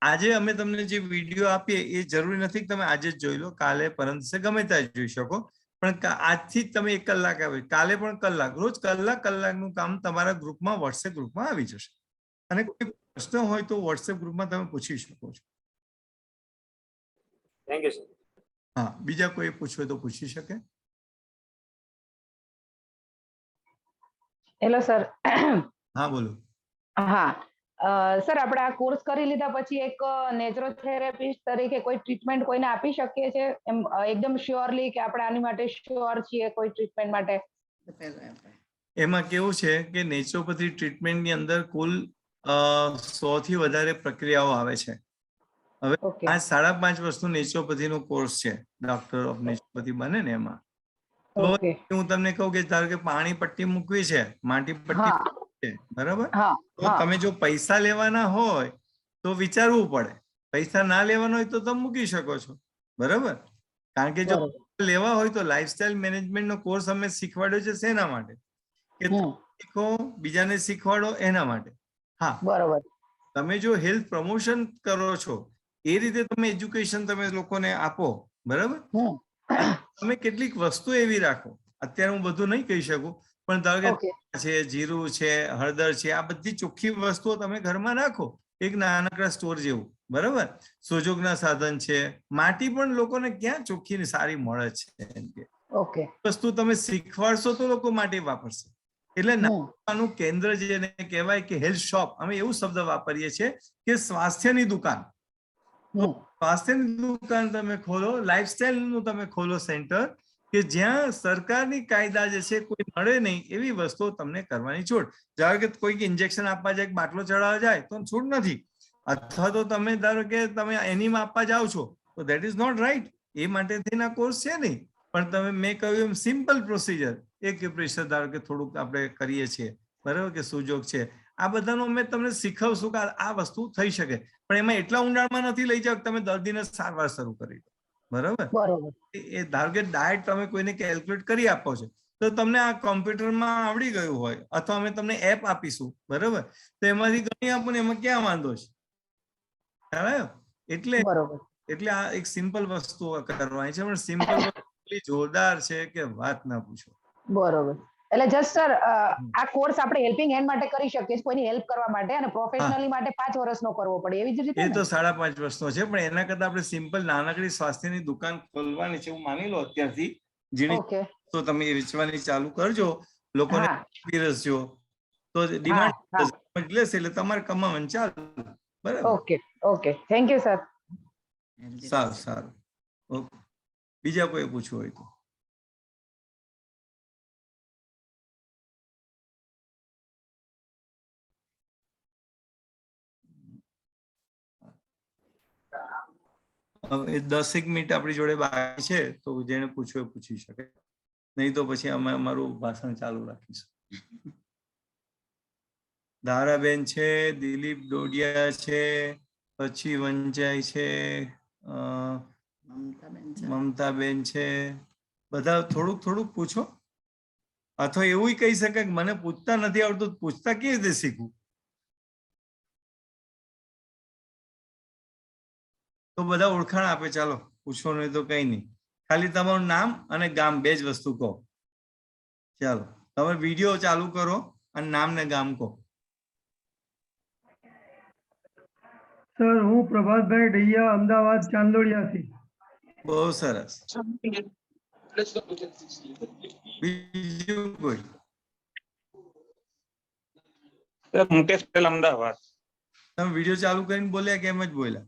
આજે અમે તમને જે વિડીયો આપીએ એ જરૂરી નથી કે તમે આજે જ જોઈ લો, કાલે પરમ દિવસે ગમે ત્યાં જોઈ શકો, પણ આજથી જ તમે 1 કલાક આવે, કાલે પણ કલાક, રોજ કલાકનું કામ તમારા ગ્રુપમાં, વોટ્સએપ ગ્રુપમાં આવી જશે. અને કોઈ પ્રશ્ન હોય તો વોટ્સએપ ગ્રુપમાં તમે પૂછી શકો છો. Thank you sir. હા, બીજા કોઈ પૂછવું હોય તો પૂછી શકે. Hello sir. હા બોલો. હા સર, આપણે આ કોર્સ કરી લીધા પછી એક નેચરોથેરાપિસ્ટ તરીકે કોઈ ટ્રીટમેન્ટ કોઈને આપી શકીએ છે એમ એકદમ શ્યોરલી કે આપણે આની માટે શ્યોર છીએ કોઈ ટ્રીટમેન્ટ માટે? એમાં કેવું છે કે નેચરોપેથી ટ્રીટમેન્ટની અંદર કુલ 100 થી વધારે પ્રક્રિયાઓ આવે છે. હવે આ 5.5 વર્ષનો નેચરોપેથીનો કોર્સ છે, ડોક્ટર ઓફ નેચરોપેથી બને ને એમાં. તો હું તમને કહું કે ધારો કે પાણી પટ્ટી મૂકવી છે, માટી પટ્ટી છે, બરાબર? તો તમે જો પૈસા લેવાના હોય તો વિચારવું પડે, પૈસા ના લેવાના હોય તો તમે મૂકી શકો છો, બરાબર? કારણ કે જો લેવા હોય તો લાઈફસ્ટાઈલ મેનેજમેન્ટનો કોર્સ અમે શીખવાડ્યો છે શેના માટે? કે શીખો, બીજાને શીખવાડો એના માટે. હા, બરાબર. તમે જો હેલ્થ પ્રમોશન કરો છો એ રીતે તમે એજ્યુકેશન તમે લોકોને આપો, બરાબર? તમે કેટલીક વસ્તુ એવી રાખો, અત્યારે હું બધું નહીં કહી શકું, પણ ધારો કે છે, જીરું છે, હળદર છે, આ બધી ચોખ્ખી વસ્તુઓ તમે ઘરમાં રાખો, એક નાનકડા સ્ટોર જેવું, બરાબર? સોજોગના સાધન છે, માટી પણ લોકોને ક્યાં ચોખ્ખી ને સારી મળે છે. વસ્તુ તમે શીખવાડશો તો લોકો માટી વાપરશે. એટલે નાનું કેન્દ્ર જેને કહેવાય કે હેલ્થ શોપ, અમે એવું શબ્દ વાપરીએ છીએ કે સ્વાસ્થ્યની દુકાન. સ્વાસ્થ્યની દુકાન તમે ખોલો, લાઈફસ્ટાઈલ નું તમે ખોલો સેન્ટર, કે જ્યાં સરકારની કાયદા જે છે કોઈ મળે નહીં એવી વસ્તુઓ તમને કરવાની છૂટ. ધારો કે કોઈક ઇન્જેક્શન આપવા જાય, બાટલો ચડાવવા જાય તો છૂટ નથી, અથવા તો તમે ધારો કે તમે એનીમાં આપવા જાઓ છો તો દેટ ઇઝ નોટ રાઈટ. એ માટે થઈને કોર્સ છે નહીં, પણ તમે મેં કહ્યું એમ સિમ્પલ પ્રોસિજર, એક પ્રેશર ધારો કે થોડુંક આપણે કરીએ છીએ, બરાબર, કે સુજોગ છે, આ બધાનો અમે તમને શીખવશું કે આ વસ્તુ થઈ શકે, પણ એમાં એટલા ઊંડાણમાં નથી લઈ જાવ કે તમે દર્દીને સારવાર શરૂ કરી દો, બરાબર? એ ધારો કે ડાયટ તમે કોઈને કેલ્ક્યુલેટ કરી આપો છો તો તમને આ કોમ્પ્યુટરમાં આવડી ગયું હોય, અથવા અમે તમને એપ આપીશું, બરાબર, તો એમાંથી ગણી આપો ને એમાં ક્યાં વાંધો છે? એટલે આ એક સિમ્પલ વસ્તુ કરવાની છે, પણ સિમ્પલ વસ્તુ જોરદાર છે કે વાત ના પૂછો. બરોબર. એટલે જસ્ટ સર આ કોર્સ આપણે હેલ્પિંગ હેન્ડ માટે કરી શકીએ, કોઈની હેલ્પ કરવા માટે, અને પ્રોફેશનલી માટે 5 વર્ષનો કરવો પડે એવી જ રીતે? એ તો 5.5 વર્ષનો છે, પણ એના કરતા આપણે સિમ્પલ નાનકડી સ્વાસ્થ્યની દુકાન ખોલવાની છે, હું માની લો અત્યારથી જેની તો તમે વેચવાની ચાલુ કરજો, લોકોને પીરસજો, તો ડિમાન્ડ લેશે એટલે તમારે કમાવાનું ચાલુ, બરાબર? Okay, thank you sir. સારું. ઓકે, બીજા કોઈ પૂછવું હોય તો? હવે 10 મિનિટ આપણી જોડે બાકી છે, તો જેને પૂછવું એ પૂછી શકે, નહીં તો પછી અમે અમારું ભાષણ ચાલુ રાખીશું. ધારાબેન છે, દિલીપ ડોડિયા છે, પછી વંચાઈ છે, મમતાબેન છે. બધા થોડુંક થોડુંક પૂછો, અથવા એવું કહી શકે કે મને પૂછતા નથી આવડતું, પૂછતા કેવી રીતે શીખવું? તો બધા ઓળખાણ આપે. ચાલો, પૂછો નહીં તો કઈ નહીં, ખાલી તમારું નામ અને ગામ, બે જ વસ્તુ કહો. ચાલો, તમે વિડીયો ચાલુ કરો અને નામ ને ગામ કહો. સર, હું પ્રભાતભાઈ ડૈયા, અમદાવાદ ચાંદોડિયાથી. બહુ સરસ. બીજું કોઈ? મુકેશ પટેલ, અમદાવાદ. તમે વિડીયો ચાલુ કરીને બોલ્યા કે એમ જ બોલ્યા?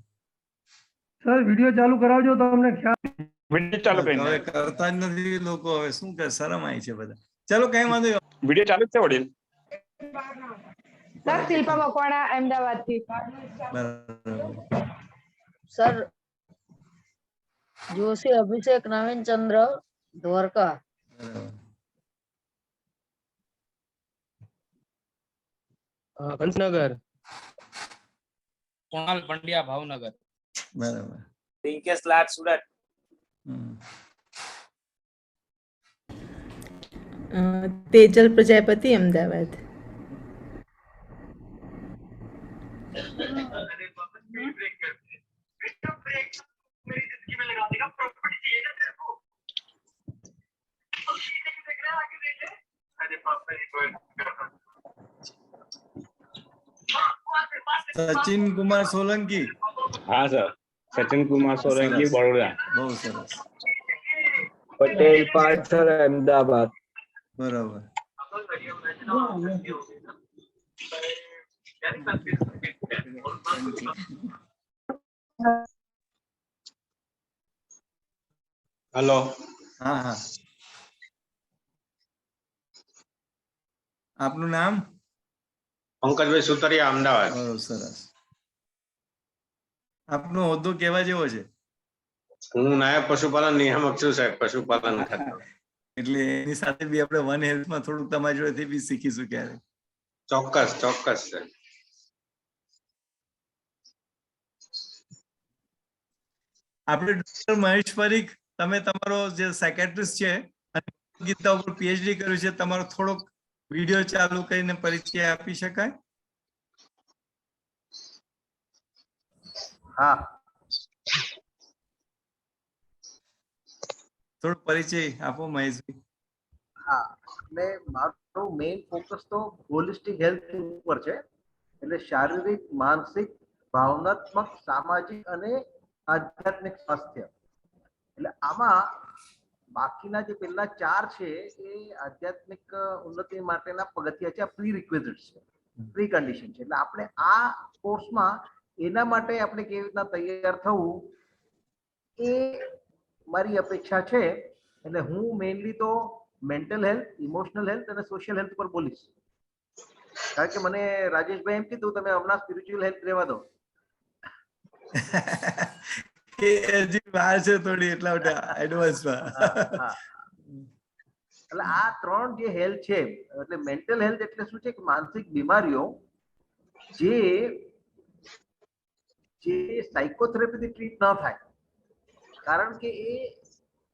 સર, વિડીયો ચાલુ કરાવજો તો અમને ખ્યાલ. વિડીયો ચાલુ કરીને. હવે કરતા જ નથી લોકો, હવે શું કરે, શરમ આવી છે બધા. ચલો, કઈ વાંધો નહીં. વિડીયો ચાલુ જ છે વડીલ. સર, શિલ્પા મકવાણા, અમદાવાદ થી. બરાબર. સર, જોશી અભિષેક નવીન ચંદ્ર, દ્વારકા. કંસનગર. સોનાલ પંડ્યા, ભાવનગર. બરાબર. રિંકેશ લાડ, સુરત. તેજલ પ્રજાપતિ, અમદાવાદ. સચિન કુમાર સોલંકી. હા સર, સચિન કુમાર સોલંકી, બરોડા. બહુ સરસ. પટેલ પાછળ, અમદાવાદ. બરાબર. હલો. હા હા, આપનું નામ? પંકજભાઈ સુતરિયા, અમદાવાદ. બહુ સરસ. આપનો હોદ્દો કેવા જેવો છે? હું નાયબ પશુપાલન નિયામક છું સાહેબ, પશુપાલન ખાતે. એટલે એની સાથે બી આપણે વન હેલ્થમાં થોડુંક તમારી જોડેથી બી શીખીશું ક્યારે. ચોક્કસ ચોક્કસ સર. આપણે ડોક્ટર મહેશ પરીખ, તમે તમારો જે સાયકેટ્રિસ્ટ છે અને ગીતા ઉપર પીએચડી કર્યું છે, તમારો થોડોક વિડીયો ચાલુ કરીને પરિચય આપી શકાય? હા, થોડો પરિચય આપો મહેશભાઈ. હા, એટલે મારો મેઇન ફોકસ તો હોલિસ્ટિક હેલ્થ ઉપર છે. એટલે શારીરિક, માનસિક, ભાવનાત્મક, સામાજિક અને આધ્યાત્મિક સ્વાસ્થ્ય. એટલે આમાં બાકીના જે પેલા 4 છે એ આધ્યાત્મિક ઉન્નતિ માટેના પગથિયા છે, પ્રી રિક્વિઝિટ્સ છે, પ્રી કન્ડિશન છે. એટલે આપણે આ કોર્સમાં એના માટે આપણે કેવી રીતના તૈયાર થવું એ મારી અપેક્ષા છે. એટલે હું મેઇનલી તો મેન્ટલ હેલ્થ, ઇમોશનલ હેલ્થ અને સોશિયલ હેલ્થ પર બોલીશ. કારણ કે મને રાજેશભાઈ એમ કીધું તમે હમણાં સ્પિરિચ્યુઅલ હેલ્થ રહેવા દો. હજી વાર છે થોડી, એટલા માટે એડવાન્સમાં. એટલે આ 3 જે હેલ્થ છે, એટલે મેન્ટલ હેલ્થ એટલે શું છે કે માનસિક બીમારીઓ જે સાયકોથેરાપીથી ટ્રીટ ન થાય, કારણ કે એ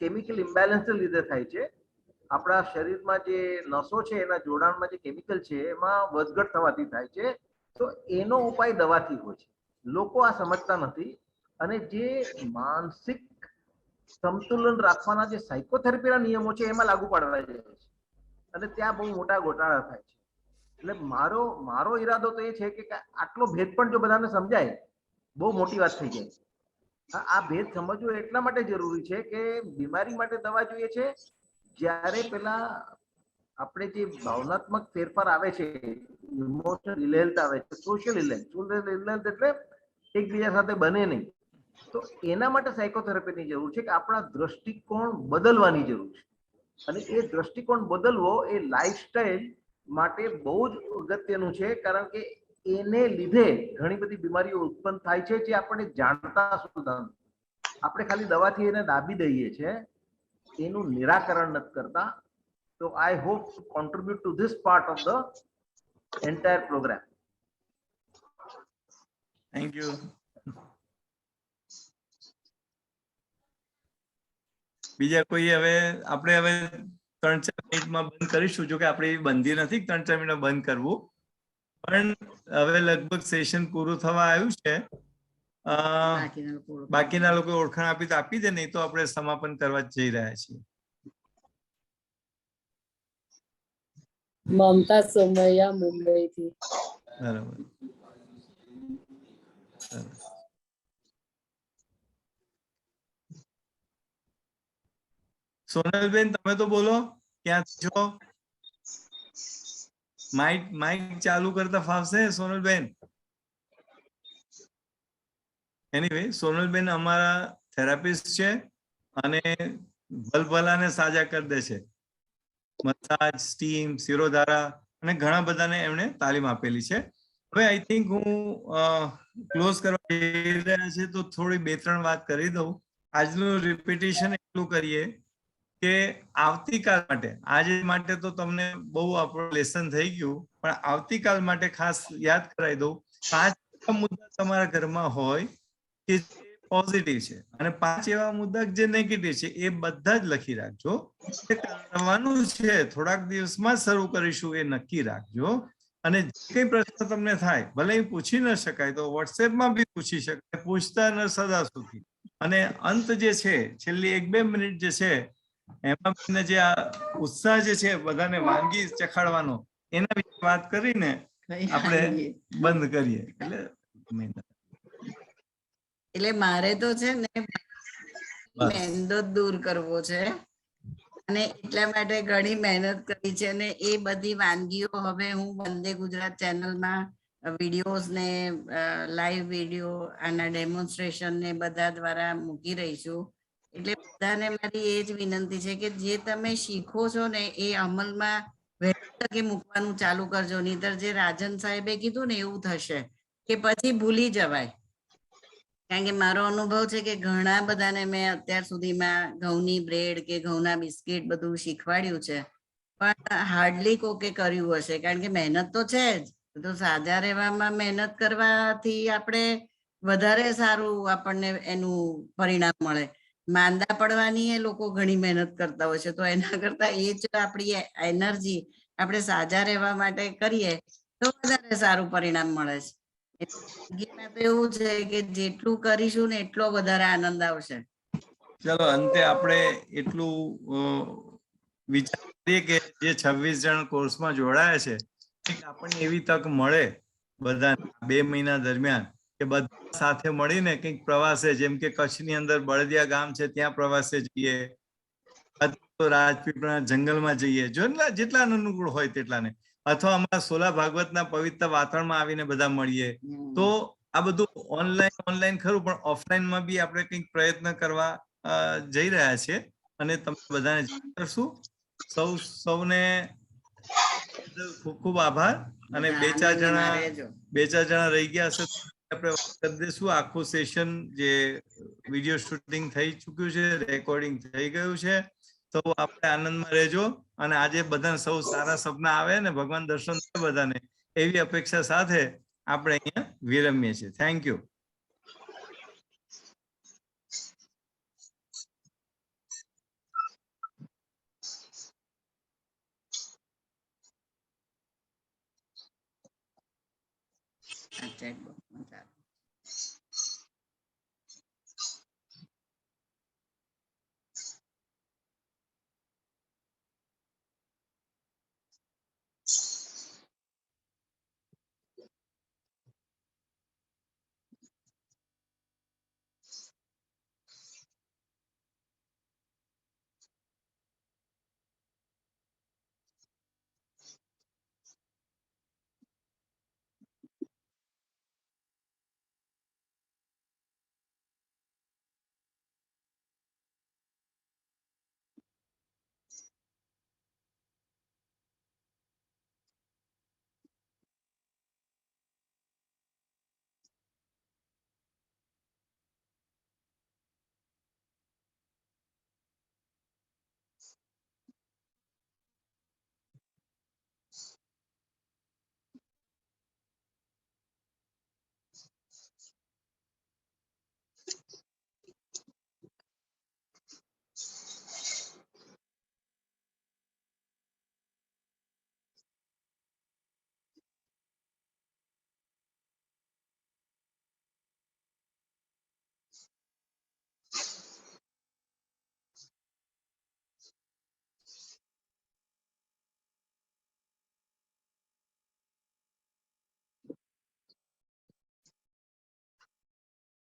કેમિકલ ઇમ્બેલેન્સને લીધે થાય છે. આપણા શરીરમાં જે નસો છે એના જોડાણમાં જે કેમિકલ છે એમાં વધઘટ થવાથી થાય છે. તો એનો ઉપાય દવાથી હોય છે. લોકો આ સમજતા નથી અને જે માનસિક સંતુલન રાખવાના જે સાયકોથેરાપીના નિયમો છે એમાં લાગુ પાડવા જાય છે અને ત્યાં બહુ મોટા ગોટાળા થાય છે. એટલે મારો ઈરાદો તો એ છે કે આટલો ભેદ પણ જો બધાને સમજાય બહુ મોટી વાત થઈ જાય. આ ભેદ સમજવો એટલા માટે જરૂરી છે કે બીમારી માટે દવા જોઈએ છે, જ્યારે પેલા આપણે જે ભાવનાત્મક ફેરફાર આવે છે, ઇમોશનલ ઇલ હેલ્થ આવે છે, સોશિયલ ઇલ હેલ્થ. સોશિયલ ઇલ હેલ્થ એટલે એકબીજા સાથે બને નહીં. તો એના માટે સાયકોથેરાપીની જરૂર છે કે આપણા દ્રષ્ટિકોણ બદલવાની જરૂર છે. અને એ દ્રષ્ટિકોણ બદલવો એ લાઈફસ્ટાઈલ માટે બહુ જ અગત્યનું છે, કારણ કે એને લીધે ઘણી બધી બીમારીઓ ઉત્પન્ન થાય છે જે આપણે જાણતા સુધા આપણે ખાલી દવાથી એને દાબી દઈએ છીએ, એનું નિરાકરણ નથી કરતા. તો I hope to contribute to this part of the entire programme. Thank you. બીજા કોઈ હવે આપણે હવે 3-4 મિનિટમાં બંધ કરીશું, જો કે આપણે એવી બંધી નથી 3-4 મિનિટ બંધ કરવું, પણ હવે લગભગ સેશન પૂરું થવા આવ્યું છે. બાકીના લોકો ઓળખાણ આપી તો આપી દે, નહીં તો આપણે સમાપન કરવા જઈ રહ્યા છીએ. મમતા સોમૈયા મુંબઈથી. બરાબર. સોનલબેન તમે તો બોલો, ક્યાંથી છો? માઇક ચાલુ કરતા ફાવશે સોનલબેન? એનીવે, સોનલબેન અમારા થેરાપિસ્ટ છે અને ભલભલાને સાજા કરી દે છે. મસાજ, સ્ટીમ, શિરોધારા અને ઘણા બધાને એમણે તાલીમ આપેલી છે. હવે આઈ થિંક હું ક્લોઝ કરવા જઈ રહ્યા છે, તો થોડી 2-3 વાત કરી દઉં. આજનું રિપીટિશન એટલું કરીએ કે આવતીકાલ માટે, આજે માટે તો તમને બહુ આપણું લેસન થઈ ગયું, પણ આવતીકાલ માટે ખાસ યાદ કરાવી દઉં. 5 મુદ્દા તમારા ઘરમાં હોય કે જે પોઝિટિવ છે અને 5 એવા મુદ્દા જે નેગેટિવ છે, એ બધા જ લખી રાખજો. એ કરવાનું છે, થોડાક દિવસમાં શરૂ કરીશું, એ નક્કી રાખજો. અને જે કંઈ પ્રશ્ન તમને થાય, ભલે પૂછી ન શકાય તો વોટ્સએપમાં બી પૂછી શકાય, પૂછતા ન સદા સુધી. અને અંત જે છે, છેલ્લી 1-2 મિનિટ જે છે, એમાં જે આ ઉત્સાહ જે છે બધાને વાનગી ચખાડવાનો, એના વિશે વાત કરીને આપણે બંધ કરીએ. એટલે મારે તો છે ને મેંદો દૂર કરવો છે અને એટલા માટે ઘણી મહેનત કરી છે અને એ બધી વાનગીઓ હવે હું વંદે ગુજરાત ચેનલમાં વિડીયોઝ ને લાઈવ વિડીયો આના ડેમોન્સ્ટ્રેશન ને બધા દ્વારા મૂકી રહી છું. એટલે બધાને મારી એ જ વિનંતી છે કે જે તમે શીખો છો ને એ અમલમાં વહેલી તકે મૂકવાનું ચાલુ કરજો, નહીતર જે રાજન સાહેબે કીધું ને એવું થશે કે પછી ભૂલી જવાય. કારણ કે મારો અનુભવ છે કે ઘણા બધાને મેં અત્યાર સુધીમાં ઘઉંની બ્રેડ કે ઘઉંના બિસ્કિટ બધું શીખવાડ્યું છે, પણ હાર્ડલી કોકે કર્યું હશે. કારણ કે મહેનત તો છે જ, તો સાજા રહેવામાં મહેનત કરવાથી આપણે વધારે સારું આપણને એનું પરિણામ મળે. માંદા પડવાની એ લોકો ઘણી મહેનત કરતા હોય છે, તો એના કરતા એ જ આપણી એનર્જી આપણે સાજા રહેવા માટે કરીએ તો વધારે સારું પરિણામ મળે છે. ગીતમાં તો એવું છે કે જેટલું કરીશું ને એટલો વધારે આનંદ આવશે. ચલો, અંતે આપણે એટલું વિચારીએ કે જે 26 જણ કોર્સમાં જોડાયા છે, આપણને એવી તક મળે બધા 2 મહિના દરમિયાન કે બધા સાથે મળીને કંઈક પ્રવાસે, જેમ કે કચ્છની અંદર બળદિયા ગામ છે, ત્યાં પ્રવાસે જઈએ, રાજપીપળાના જંગલમાં જઈએ, જો જેટલા અનુકૂળ હોય તેટલાને, અથવા અમારા સોલા ભાગવતના પવિત્ર વાતાવરણમાં આવીને બધા મળીએ. તો આ બધું ઓનલાઈન ખરું, પણ ઓફલાઈનમાં બી આપણે કંઈક પ્રયત્ન કરવા જઈ રહ્યા છીએ અને તમે બધાને કરશું. સૌને ખૂબ ખૂબ આભાર. અને 2-4 જણા રહી ગયા હશે આપણે વાત કરી દઈશું. આખું સેશન જે વિડીયો શૂટિંગ થઈ ચૂક્યું છે, રેકોર્ડિંગ થઈ ગયું છે. તો આપણે આનંદમાં રહેજો અને આજે બધાને સૌ સારા સપના આવે ને ભગવાન દર્શન બધાને, એવી અપેક્ષા સાથે આપણે અહીંયા વિરમીએ છીએ. Thank you. અચ્છા.